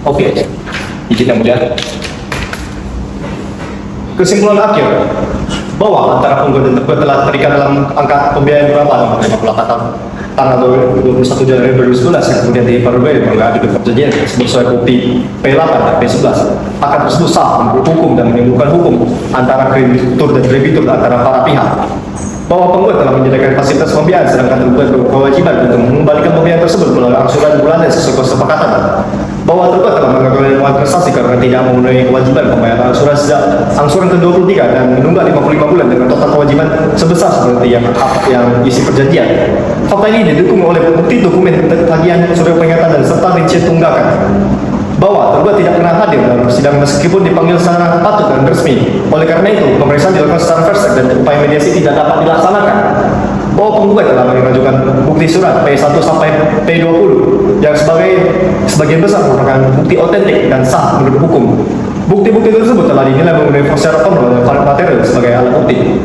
Oke, izin yang mulia. Kesimpulan akhir bahwa antara penggugat dan tergugat telah terikat dalam angka pembiayaan murabah nomor 58 tanggal 21 Januari 2011 yang kemudian diperbarui melalui adu perjanjian sesuai bukti P8 dan P11. Akad tersebut sah menurut hukum dan menimbulkan hukum antara kreditur dan debitur antara para pihak. Bahwa penggugat telah menyediakan fasilitas pembiayaan sedangkan tergugat berkewajiban untuk mengembalikan pembiayaan tersebut melalui angsuran bulanan sesuai kesepakatan. Bahwa tergugat telah menggagalkan prestasi karena tidak memenuhi kewajiban pembayaran angsuran sejak angsuran ke-23 dan menunggak 55 bulan dengan total kewajiban sebesar seperti yang isi perjanjian. Fakta ini didukung oleh bukti dokumen tagihan surat peringatan dan serta rincian tunggakan. Bahwa tergugat tidak pernah hadir dalam persidangan meskipun dipanggil secara patut dan resmi. Oleh karena itu, pemeriksaan dilakukan secara verset dan upaya mediasi tidak dapat dilaksanakan. Bahwa penggugat telah mengajukan bukti surat P1 sampai P20 yang sebagian besar merupakan bukti otentik dan sah menurut hukum. Bukti-bukti tersebut telah dinilai memenuhi syarat formal dan material sebagai alat bukti.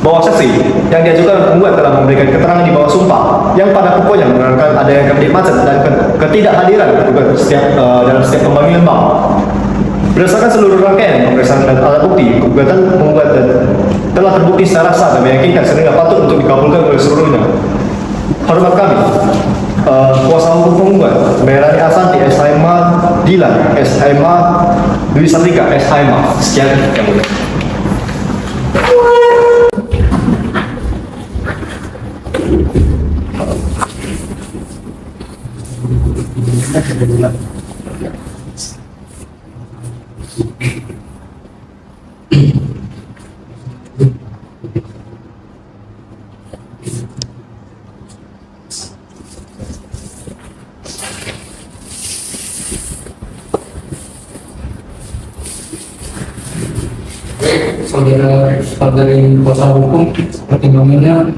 Bahwa saksi yang diajukan penggugat telah memberikan keterangan di bawah sumpah yang pada pokoknya menerangkan adanya ketidakmacet dan ketidakhadiran penggugat dalam setiap pemanggilan bank. Berdasarkan seluruh rangkaian pemeriksaan dan alat bukti, gugatan penggugat telah terbukti secara sah dan meyakinkan sehingga patut untuk dikabulkan oleh seluruhnya. Hormat kami, kuasa hukum penggugat, Merani Asanti, SHMA Dilan, SHMA Dwi Sartika, SHMA. Sekian yang mulia. Saudara dari kuasa hukum pertimbangannya,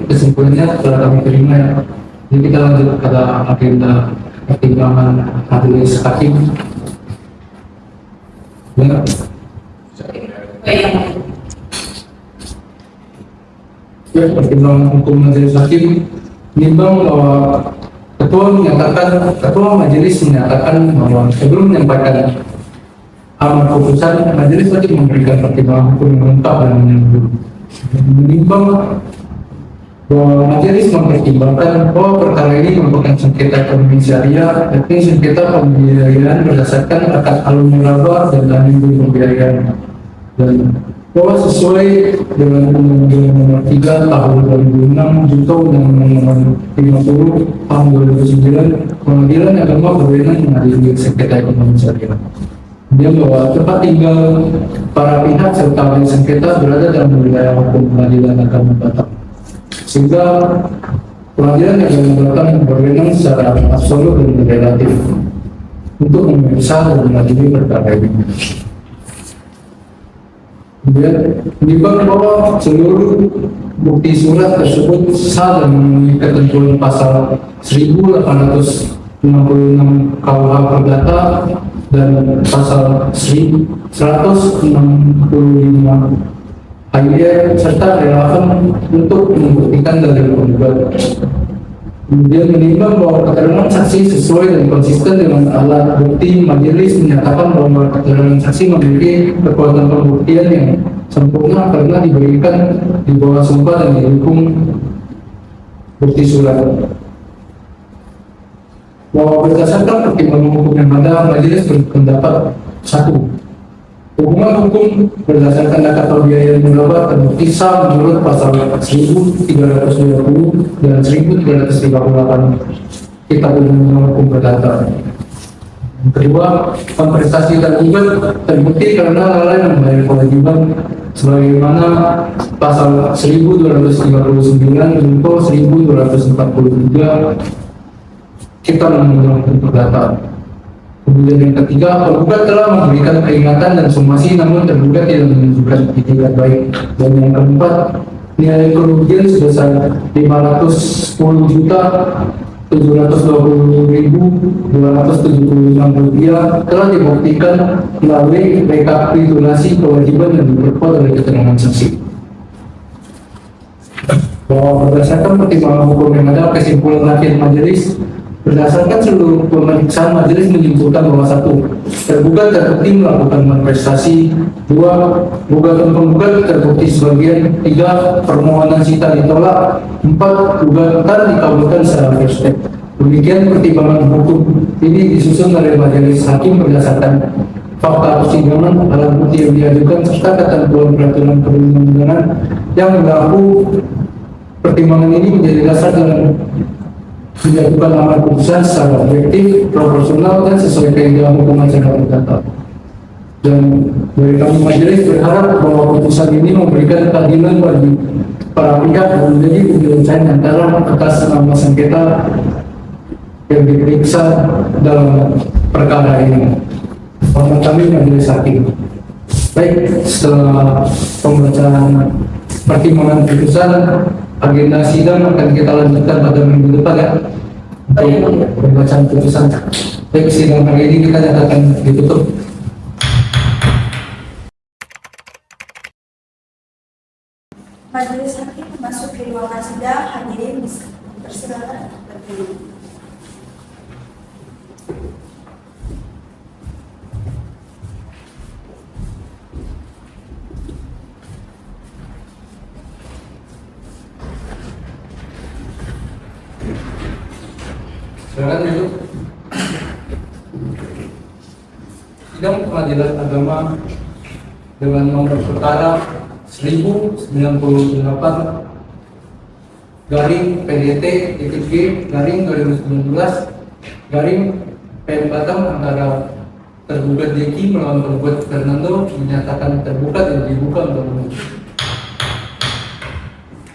kesimpulannya telah kami terima ya. Jadi kita lanjut pada agenda pertimbangan majelis hakim. Ya. Pertimbangan hukum majelis hakim menimbang bahwa ketua majelis menyatakan bahwa sebelum menyampaikan amar putusan, majelis hakim memberikan pertimbangan hukum yang lengkap dan menyeluruh. Menimbang bahwa majelis mempertimbangkan bahwa perkara ini merupakan sengketa ekonomi syariah, yakni sengketa pembiayaan berdasarkan akad al-murabah dan amin pembiayaan, dan bahwa sesuai dengan Undang-Undang Nomor 3 Tahun 2006 junto Undang-Undang Nomor 50 Tahun 2009, Pengadilan Agama berwenang mengadili sengketa ekonomi syariah. Dia bahwa tempat tinggal para pihak serta objek sengketa berada dalam wilayah hukum Pengadilan Agama Batam, sehingga Pengadilan Agama Batam berwenang secara absolut dan relatif untuk memeriksa dan mengadili perkara ini. Kemudian dibang bahwa seluruh bukti surat tersebut sah dan memenuhi ketentuan pasal 1866 KUH Perdata dan pasal 165 ayat serta relevan untuk membuktikan dalil penggugat. Kemudian menimbang bahwa keterangan saksi sesuai dan konsisten dengan alat bukti, majelis menyatakan bahwa keterangan saksi memiliki kekuatan pembuktian yang sempurna karena diberikan di bawah sumpah dan didukung bukti surat. Bahwa berdasarkan pertimbangan hukum yang ada, majelis berpendapat 1. Hubungan hukum berdasarkan akad pembiayaan murabah terbukti sah menurut pasal 1320 dan 1338 Kitab Undang-Undang Hukum Perdata. Kedua, kompensasi tergugat terbukti karena lalai membayar kewajiban sebagaimana pasal 1239 junto 1243 Kitab Undang-Undang Hukum Perdata. Kemudian yang ketiga, penggugat telah memberikan peringatan dan somasi namun tergugat tidak menunjukkan itikat baik. Dan yang keempat, nilai kerugian sebesar 510.720.276 rupiah telah dibuktikan melalui rekapitulasi kewajiban yang diperkuat oleh keterangan saksi. Bahwa berdasarkan pertimbangan hukum yang ada, kesimpulan akhir majelis berdasarkan seluruh pemeriksaan, majelis menyimpulkan bahwa 1. Tergugat terbukti melakukan malversasi. 2. Gugatan penggugat terbukti sebagian. 3. Permohonan sita ditolak. 4. Gugatan dikabulkan secara first step. Demikian pertimbangan hukum ini disusun oleh majelis hakim berdasarkan fakta persidangan, alat bukti yang diajukan serta ketentuan peraturan perundang-undangan yang berlaku. Pertimbangan ini menjadi dasar dalam menjatuhkan amar putusan secara objektif, proporsional, dan sesuai kaidah hukum acara perdata. Dan dari kami majelis berharap bahwa putusan ini memberikan keadilan bagi para pihak dan menjadi penyelesaian antara atas nama sengketa yang diperiksa dalam perkara ini. Hormat kami majelis hakim. Baik, setelah pembacaan pertimbangan putusan, agenda sidang akan kita lanjutkan pada minggu depan ya, untuk pembacaan putusan. Baik, sidang hari ini kita nyatakan ditutup. Majelis hakim masuk ke ruangan sidang, hadirin persilakan berdiri. Silakan duduk. Sidang Pengadilan Agama dengan nomor perkara 1098 garing PDT G garing 2019 garing PN Batam antara tergugat Deki melawan tergugat Fernando dinyatakan terbuka dan dibuka untuk umum.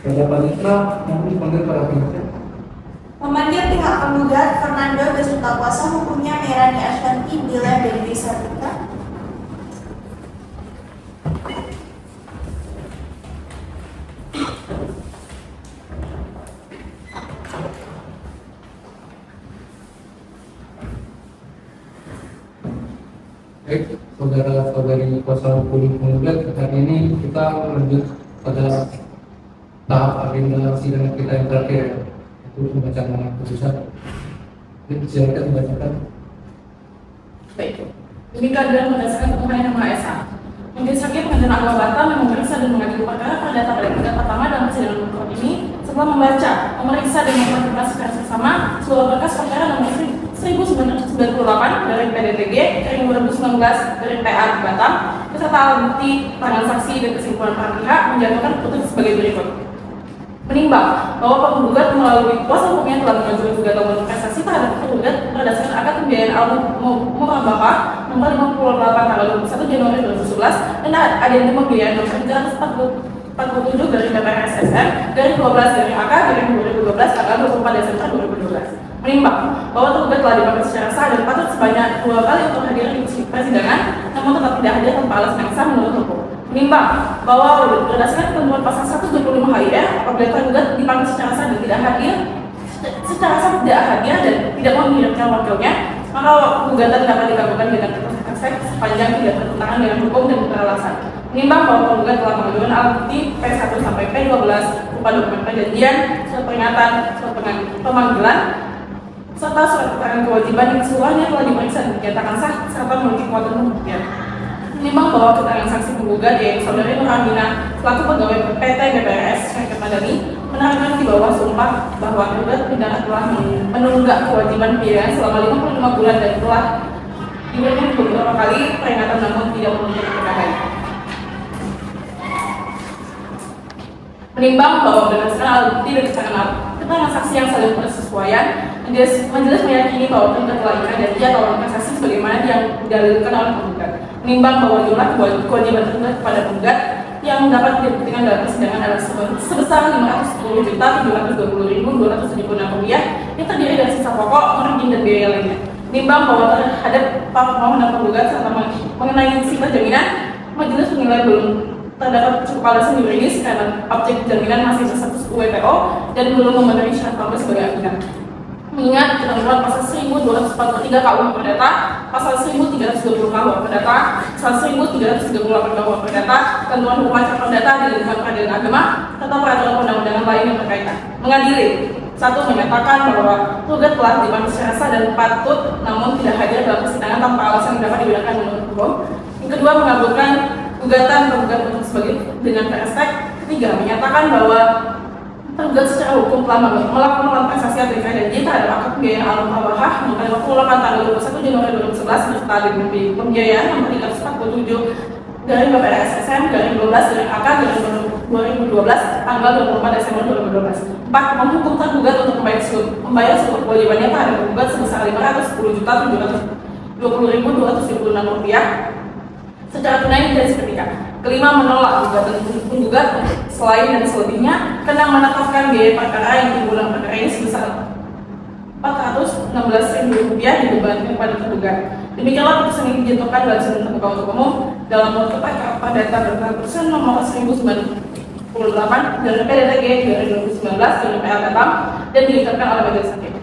Pada panitera mohon dipanggil para pihak. Memanggil pihak penggugat Fernando beserta kuasa hukumnya Merani Ashanti Bila Dewi Sartika. Baik, saudara-saudari kuasa hukum penggugat, hari ini kita lanjut pada tahap agenda sidang kita yang terakhir, yaitu pembacaan putusan. Jadi silakan dibacakan. Baik, demikian adalah berdasarkan keterangan yang Maha Esa. Majelis Hakim Pengadilan Agama Batam yang memeriksa dan mengadili perkara perdata pada pertama dalam persidangan pokok ini setelah membaca, memeriksa dan mempertimbangkan secara bersama seluruh berkas perkara nomor 1998 dari PDTG garing 2019 dari PA Batam beserta alat bukti, keterangan saksi dan kesimpulan para pihak menjatuhkan putusan sebagai berikut. Menimbang bahwa penggugat melalui kuasa hukumnya telah mengajukan gugatan manifestasi terhadap tergugat berdasarkan akad pembiayaan alam Murabaka nomor 58 tanggal 21 Januari 2011 dan adendum pembiayaan nomor 347 dari BPSSM dari 12 dari AK dari 2012 tanggal 24 Desember 2012. Menimbang bahwa tergugat telah dipanggil secara sah dan patut sebanyak 2 kali untuk hadir di persidangan, namun tetap tidak hadir tanpa alasan yang sah menurut hukum. Menimbang bahwa berdasarkan ketentuan pasal 125 HIR, apabila tergugat dipanggil secara sah dan tidak hadir, dan tidak mengirimkan wakilnya, maka gugatan dapat dikabulkan dengan efek sepanjang tidak bertentangan dengan hukum dan beralasan. Menimbang bahwa penggugat telah mengajukan alat bukti P1 sampai P12 berupa dokumen perjanjian, surat peringatan, surat pemanggilan, serta surat keterangan kewajiban yang seluruhnya telah diperiksa dan dinyatakan sah serta memiliki kekuatan pembuktian. Menimbang bahwa keterangan saksi penggugat yaitu saudari Nur Aminah selaku pegawai PT BPRS Syarikat Madani menerangkan di bawah sumpah bahwa tergugat telah menunggak kewajiban pembiayaan selama 55 bulan dan telah diberikan beberapa kali peringatan namun tidak memenuhi keterangan. Menimbang bahwa berdasarkan alat bukti dan keterangan saksi yang saling bersesuaian, majelis meyakini bahwa tergugat telah ikat janji atau investasi sebagaimana yang didalilkan oleh penggugat. Menimbang bahwa jumlah kewajiban tergugat kepada penggugat yang dapat dibuktikan dalam persidangan adalah sebesar Rp510.720.276 yang terdiri dari sisa pokok, margin dan biaya lainnya. Menimbang bahwa terhadap pemohon dan penggugat serta mengenai sifat jaminan, majelis menilai belum terdapat cukup alasan yuridis karena objek jaminan masih berstatus WPO dan belum memenuhi syarat formil sebagai ajudan. Mengingat ketentuan pasal 1243 KUH Perdata, pasal 1320 KUH Perdata, pasal 1338 KUH Perdata, ketentuan hukum acara perdata di lingkungan peradilan agama, serta peraturan undang-undangan lain yang berkaitan. Mengadili, 1. Menyatakan bahwa tergugat telah dipanggil secara sah dan patut namun tidak hadir dalam persidangan tanpa alasan yang dapat dibenarkan menurut hukum. Yang kedua, mengabulkan gugatan tergugat untuk sebagai dengan perespek. Ketiga, menyatakan bahwa tergugat secara hukum telah melakukan transaksi atau janji terhadap akad pembiayaan Alum Abahah nomor 58 tanggal 21 Januari 2011 beserta pembiayaan nomor 347 dari BPSSM dari 12 dari AK dari 2012 tanggal 24 Desember 2012. 4. Menghukum tergugat untuk membayar seluruh kewajibannya terhadap tergugat sebesar Rp510.720.276 secara tunai dan seketika. Kelima, menolak gugatan penggugat selain dan selebihnya karena menetapkan biaya perkara yang timbulan perkara ini sebesar Rp416.000 dibebankan kepada tergugat. Demikianlah putusan yang dijatuhkan dalam sidang terbuka untuk umum dalam mutu perkara perdata berkeputusan nomor 1098 dari PDTG dari 2019 dari PA Batam dan diucapkan oleh majelis hakim.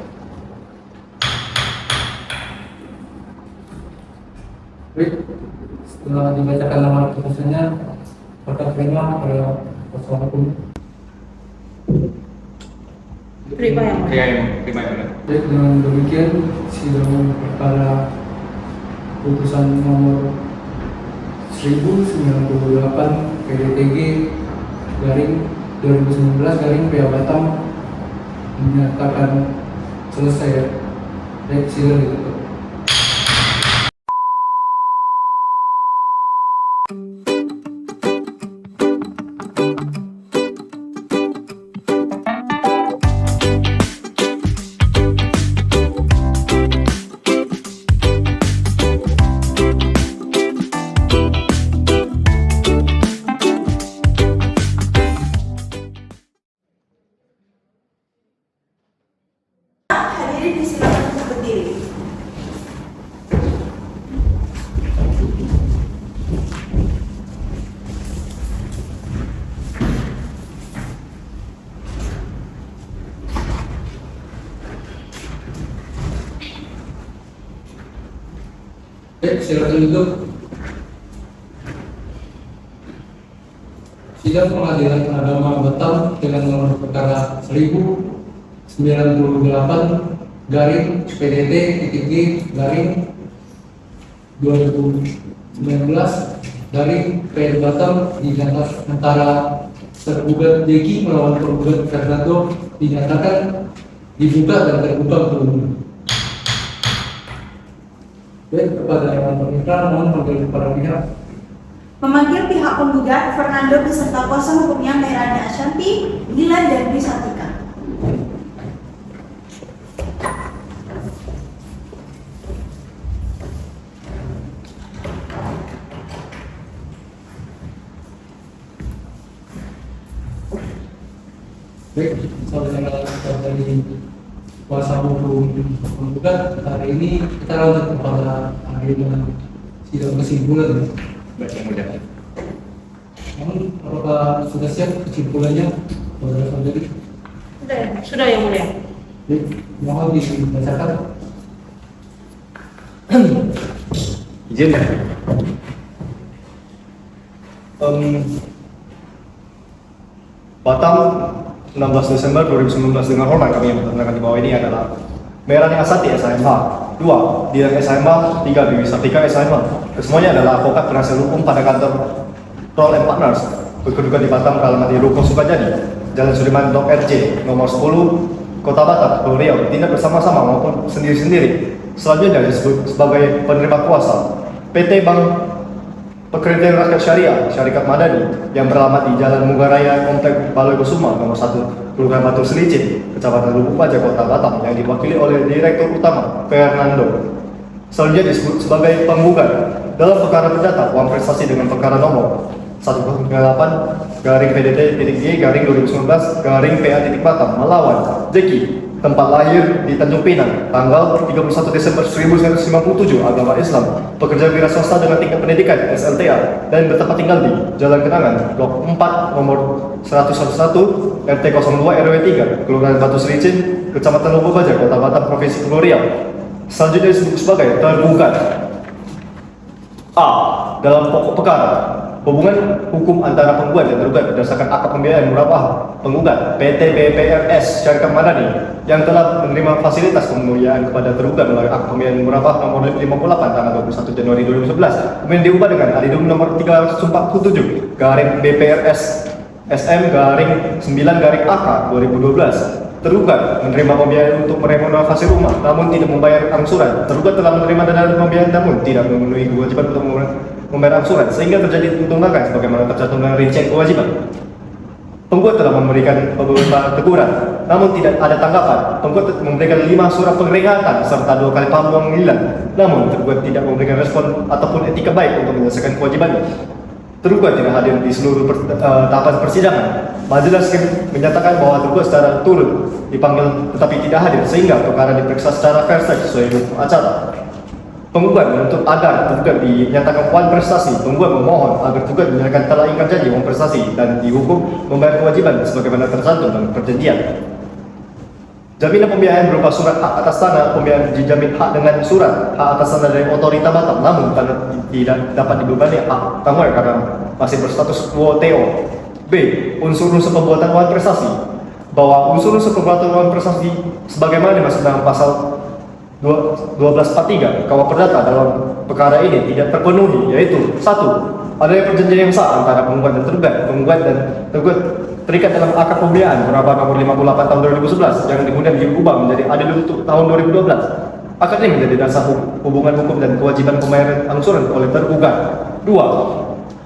Baik, setelah dibacakan nama putusannya, perkara terima pada kuasa hukum. Terima yang mana? Baik, dengan demikian sidang perkara putusan nomor 1098 PDTG garing 2019 garing PA Batam menyatakan selesai. Baik, sidang ditutup. Hadirin disilakan untuk berdiri. Baik, silakan duduk. Sidang Pengadilan Agama Batam dengan nomor perkara 1098 garing PDT titik garing 2019 garing PN Batam dinyatakan antara tergugat Jeki melawan tergugat Fernando dinyatakan dibuka dan terbuka untuk umum. Baik, kepada yang meminta mohon panggil para pihak. Memanggil pihak penggugat Fernando beserta kuasa hukumnya Merani Ashanti, Dilan dan Dwi Sartika. Baik, saudara dari kuasa hukum penggugat, hari ini kita lanjut kepada hari dengan sidang kesimpulan. Baik, yang mulia. Namun, apakah sudah siap kesimpulannya, saudara-saudari? Sudah yang mulia. Baik, mohon dibacakan. Izin ya. Batam 16 Desember 2019 dengan hormat kami yang bertandang di bawah ini adalah Merani Ashanti SHMH 2, Dilan SHMH 3, Dwi Sartika SHMH. Kesemuanya adalah advokat penasihat hukum pada kantor Roll and Partners berkedudukan di Batam beralamat di Ruko Sukajadi, Jalan Sudirman Blok RJ nomor 10, Kota Batam, Pulau Riau, tidak bersama-sama maupun sendiri-sendiri. Selanjutnya disebut sebagai penerima kuasa PT Bank Pekerjaan Rakyat Syariah, Syarikat Madani yang beralamat di Jalan Mugaraya, Komplek Balai Kusuma nomor 1, Kelurahan Batu Selicin, Kecamatan Lubuk Baja, Kota Batam yang diwakili oleh Direktur Utama Fernando. Selanjutnya disebut sebagai penggugat dalam perkara perdata uang prestasi dengan perkara nomor 108 garing PDT.G garing 2019 garing PA Batam melawan Jeki, tempat lahir di Tanjung Pinang, tanggal 31 Desember 1957, agama Islam, pekerja wira swasta dengan tingkat pendidikan SLTA, dan bertempat tinggal di Jalan Kenangan, Blok 4, nomor 111, RT 02 RW 3, Kelurahan Batu Selicin, Kecamatan Lubuk Baja, Kota Batam, Provinsi Pulau Riau. Selanjutnya disebut sebagai tergugat. A. Dalam pokok perkara, hubungan hukum antara penggugat dan tergugat berdasarkan akad pembiayaan murabah penggugat PT BPRS Syarikat Madani yang telah menerima fasilitas pembiayaan kepada tergugat melalui akad pembiayaan murabah nomor 58 tanggal 21 Januari 2011 kemudian diubah dengan adendum nomor 347 garing BPRS SM garing 9 garing AK 2012. Tergugat menerima pembiayaan untuk merenovasi rumah namun tidak membayar angsuran. Tergugat telah menerima dana pembiayaan namun tidak memenuhi kewajiban untuk membayar angsuran sehingga terjadi tunggakan sebagaimana tercantum dalam rincian kewajiban. Penggugat telah memberikan beberapa teguran namun tidak ada tanggapan. Penggugat memberikan 5 surat peringatan serta 2 kali panggilan namun tergugat tidak memberikan respon ataupun etika baik untuk menyelesaikan kewajibannya. Tergugat tidak hadir di seluruh tahapan persidangan. Majelis menyatakan bahwa tergugat secara turut dipanggil tetapi tidak hadir sehingga perkara diperiksa secara fair sesuai hukum acara. Penggugat menuntut agar tergugat dinyatakan puan prestasi. Penggugat memohon agar tergugat menyerahkan telah ingkar janji uang prestasi dan dihukum membayar kewajiban sebagaimana tercantum dalam perjanjian. Jaminan pembiayaan berupa surat hak atas tanah, pembiayaan dijamin hak dengan surat hak atas tanah dari otorita Batam, namun tanah tidak dapat dibebani hak tanggungan karena masih berstatus quo TO. B. Unsur-unsur pembuatan uang prestasi, bahwa unsur-unsur pembuatan uang prestasi sebagaimana dimaksud dalam pasal 1243 KUH Perdata dalam perkara ini tidak terpenuhi, yaitu 1. Adanya perjanjian yang sah antara penggugat dan tergugat. Penggugat dan tergugat terikat dalam akad pembiayaan murabah nomor 58 tahun 2011 yang kemudian diubah menjadi adendum untuk tahun 2012. Akad ini menjadi dasar hubungan hukum dan kewajiban pembayaran angsuran oleh tergugat. 2.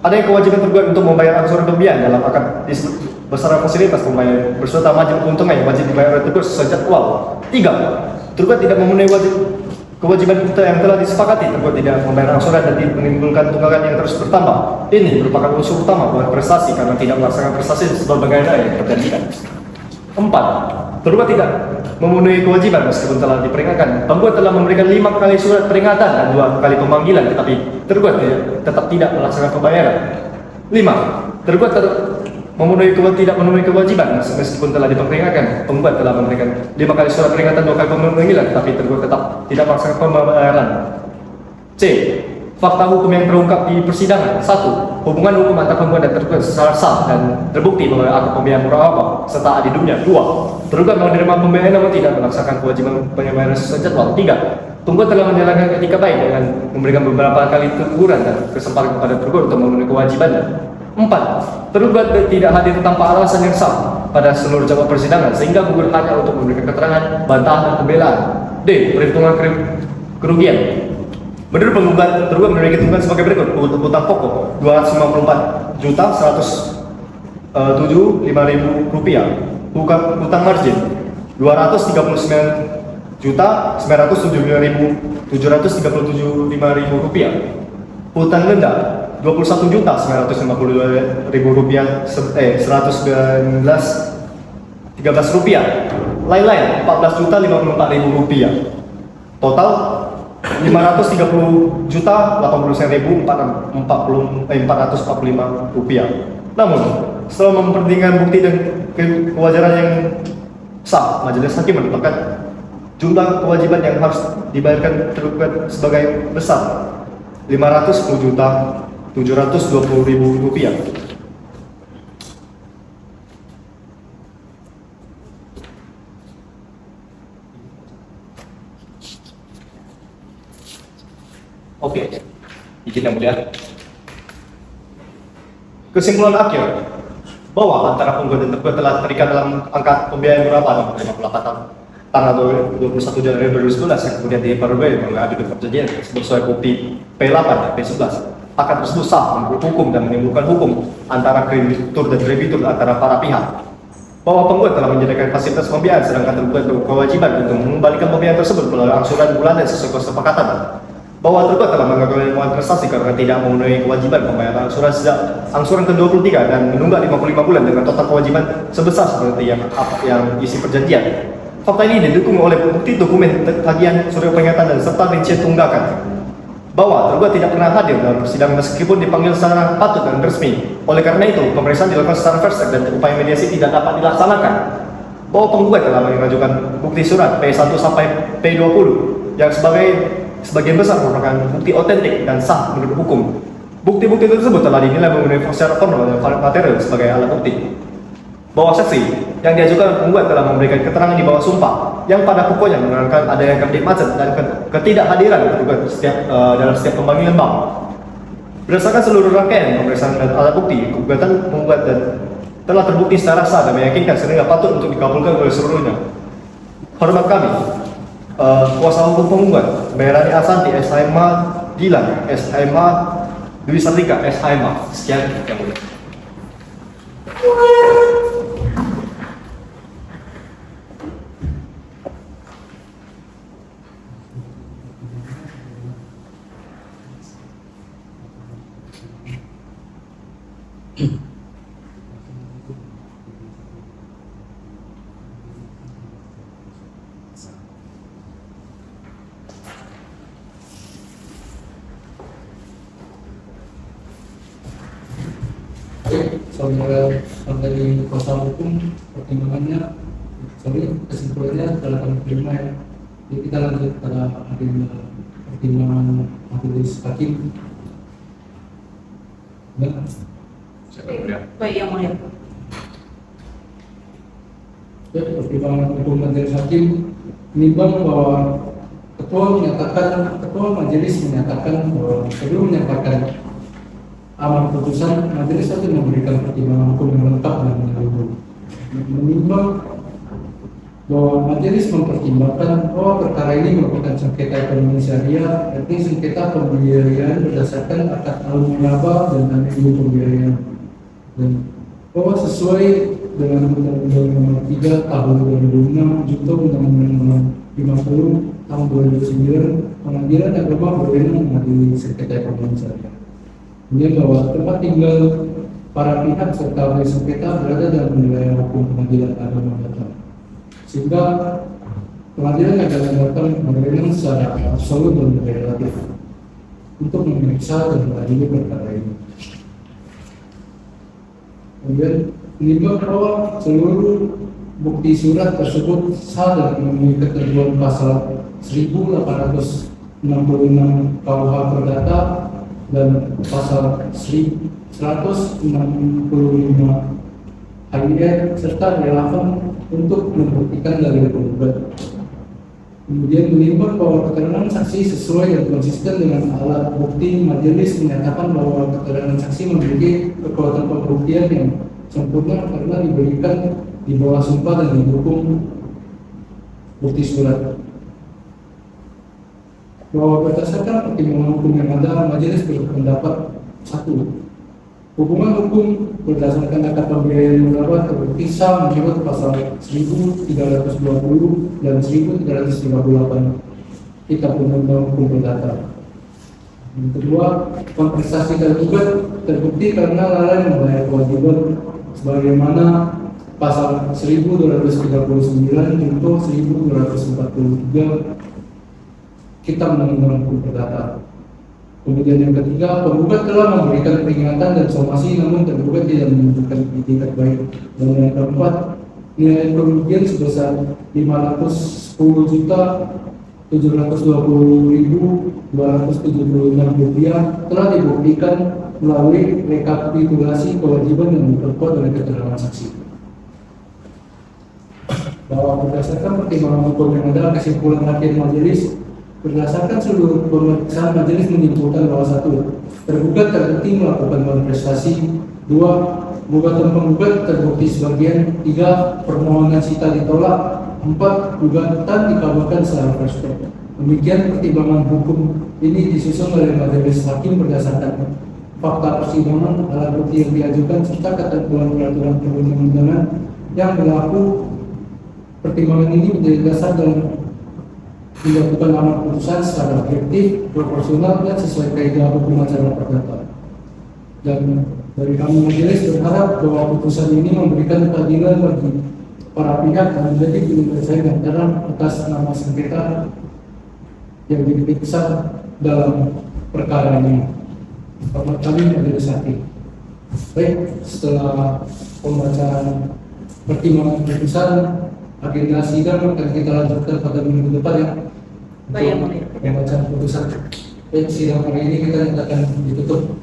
Adanya kewajiban tergugat untuk membayar angsuran pembiayaan dalam akad disebut besaran fasilitas pembayaran beserta margin keuntungan yang wajib dibayar oleh tergugat secara jadwal. 3. Tergugat tidak memenuhi kewajiban yang telah disepakati. Tergugat tidak membayar angsuran dan menimbulkan tunggakan yang terus bertambah. Ini merupakan unsur utama buat prestasi karena tidak melaksanakan prestasi sebagaimana yang terjadikan. 4. Tergugat tidak memenuhi kewajiban meskipun telah diperingatkan. Penggugat telah memberikan 5 kali surat peringatan dan 2 kali pemanggilan, tetapi tergugat tetap tidak melaksanakan pembayaran. 5. Tergugat tidak memenuhi kewajiban meskipun telah diperingatkan. Penggugat telah memberikan 5 kali surat peringatan, 2 kali pemanggilan, tetapi tergugat tetap tidak melaksanakan pembayaran. C. Fakta hukum yang terungkap di persidangan. 1. Hubungan hukum antara penggugat dan tergugat secara sah dan terbukti melalui akad pembiayaan murabah serta adendumnya. 2. Tergugat menerima pembiayaan namun tidak melaksanakan kewajiban pembayaran sesuai jadwal. 3. Penggugat telah menjalankan etika baik dengan memberikan beberapa kali teguran dan kesempatan kepada tergugat untuk memenuhi kewajibannya. 4. Tergugat tidak hadir tanpa alasan yang sah pada seluruh jabatan persidangan sehingga gugur hanya untuk memberikan keterangan, bantahan, dan pembelaan. D. Perhitungan kerugian. Menurut penggugat, tergugat memiliki tunggakan sebagai berikut: hutang pokok 254.075.000 rupiah, hutang margin 239.975.737 rupiah, hutang denda 21.952.000 rupiah, 119.13 rupiah, lain-lain 14.054.000 rupiah, total 530.089.445 rupiah. Namun, setelah mempertimbangkan bukti dan kewajaran yang sah, majelis hakim menetapkan jumlah kewajiban yang harus dibayarkan tergugat sebagai besar 510.720.000 rupiah. Oke, izin yang mulia. Kesimpulan akhir bahwa antara penggugat dan tergugat telah terikat dalam angka pembiayaan berapa nomor 58 tanggal 21 Januari 2011 yang kemudian diperbarui mengadu perjanjian sesuai bukti P8 dan P11. Akad tersebut sah menurut hukum dan menimbulkan hukum antara kreditur dan debitur antara para pihak. Bahwa penggugat telah menyediakan fasilitas pembiayaan sedangkan tergugat berkewajiban untuk mengembalikan pembiayaan tersebut melalui angsuran bulanan sesuai kesepakatan. Bahwa tergugat telah mengajukan prestasi karena tidak memenuhi kewajiban pembayaran angsuran sejak angsuran ke-23 dan menunggak 55 bulan dengan total kewajiban sebesar seperti yang isi perjanjian. Fakta ini didukung oleh bukti dokumen tagihan surat peringatan dan serta rincian tunggakan. Bahwa tergugat tidak pernah hadir dalam persidangan meskipun dipanggil secara patut dan resmi. Oleh karena itu, pemeriksaan dilakukan secara verset dan upaya mediasi tidak dapat dilaksanakan. Bahwa penggugat telah mengajukan bukti surat P1 sampai P20 yang sebagian besar merupakan bukti otentik dan sah menurut hukum. Bukti-bukti tersebut telah dinilai memenuhi secara formal dan material sebagai alat bukti. Bahwa saksi yang diajukan penggugat telah memberikan keterangan di bawah sumpah yang pada pokoknya menerangkan adanya kredit macet dan ketidakhadiran tergugat dalam setiap pemanggilan bank. Berdasarkan seluruh rangkaian pemeriksaan dan alat bukti, gugatan penggugat dan telah terbukti secara sah dan meyakinkan sehingga patut untuk dikabulkan oleh seluruhnya. Hormat kami, kuasa hukum penggugat Berani Asanti SHMA Dilan SHMA Dwi Sartika SHMA. Sekian yang mulia. Saudara dari kuasa hukum pertimbangannya, kesimpulannya telah kami terima ya. Jadi kita lanjut pada pertimbangan majelis hakim. Baik, yang mulia. Pertimbangan hukum majelis hakim menimbang bahwa ketua majelis menyatakan bahwa sebelum menyampaikan amal putusan, majelis hakim memberikan pertimbangan hukum yang lengkap dan menyeluruh. Menimbang bahwa majelis mempertimbangkan bahwa perkara ini merupakan sengketa ekonomi syariah, yakni sengketa pembiayaan berdasarkan akad al-mulabah dan anilul pembiayaan, dan bahwa sesuai dengan Undang-Undang Nomor 3 Tahun 2006 junto Undang-Undang Nomor 50 Tahun 2009, Pengadilan Agama berwenang mengadili sengketa ekonomi syariah. Kemudian bahwa tempat tinggal para pihak serta ahli sengketa berada dalam wilayah hukum Pengadilan Agama Batam, sehingga Pengadilan Agama Batam berwenang secara absolut dan relatif untuk memeriksa dan mengadili perkara ini. Kemudian menimbang bahwa seluruh bukti surat tersebut sah dan memenuhi ketentuan pasal 1866 KUH Perdata dan pasal 165 HIR serta relevan untuk membuktikan dalil penggugat. Kemudian menimbang bahwa keterangan saksi sesuai dan konsisten dengan alat bukti, majelis menyatakan bahwa keterangan saksi memiliki kekuatan pembuktian yang sempurna karena diberikan di bawah sumpah dan didukung bukti surat. Bahwa berdasarkan pertimbangan hukum yang ada, majelis berpendapat 1. Hubungan hukum berdasarkan akad pembiayaan murabah terbukti sah menurut pasal 1320 dan 1338 Kitab Undang-Undang Hukum Perdata. Yang kedua, kompensasi tergugat terbukti karena lalai membayar kewajiban sebagaimana pasal 1239 junto 1243 Kitab Undang-Undang Hukum Perdata. Kemudian yang ketiga, penggugat telah memberikan peringatan dan somasi namun tergugat tidak menunjukkan itikat baik. Dan yang keempat, nilai kerugian sebesar 510.720.276 rupiah telah dibuktikan melalui rekapitulasi kewajiban yang diperkuat oleh keterangan saksi. Bahwa berdasarkan pertimbangan hukum yang ada, kesimpulan hakim majelis berdasarkan seluruh pemeriksaan majelis menyimpulkan bahwa 1. Tergugat terbukti melakukan manifestasi. 2. Gugatan penggugat terbukti sebagian. 3. Permohonan sita ditolak. 4. Gugatan dikabulkan secara prospek. Demikian pertimbangan hukum ini disusun oleh majelis hakim berdasarkan fakta persidangan, alat bukti yang diajukan serta ketentuan peraturan perundang-undangan yang berlaku. Pertimbangan ini menjadi dasar dalam dilakukan amar putusan secara objektif, proporsional, dan sesuai kaidah hukum acara perdata. Dan dari kami majelis berharap bahwa putusan ini memberikan keadilan bagi para pihak dan menjadi penyelesaian yang terang atas nama sengketa yang diperiksa dalam perkara ini. Selamat kami majelis hakim. Baik, setelah pembacaan pertimbangan putusan, agenda sidang akan kita lanjutkan pada minggu depan ya. Baik, Pembacaan putusan. Baik, sidang hari ini kita akan ditutup.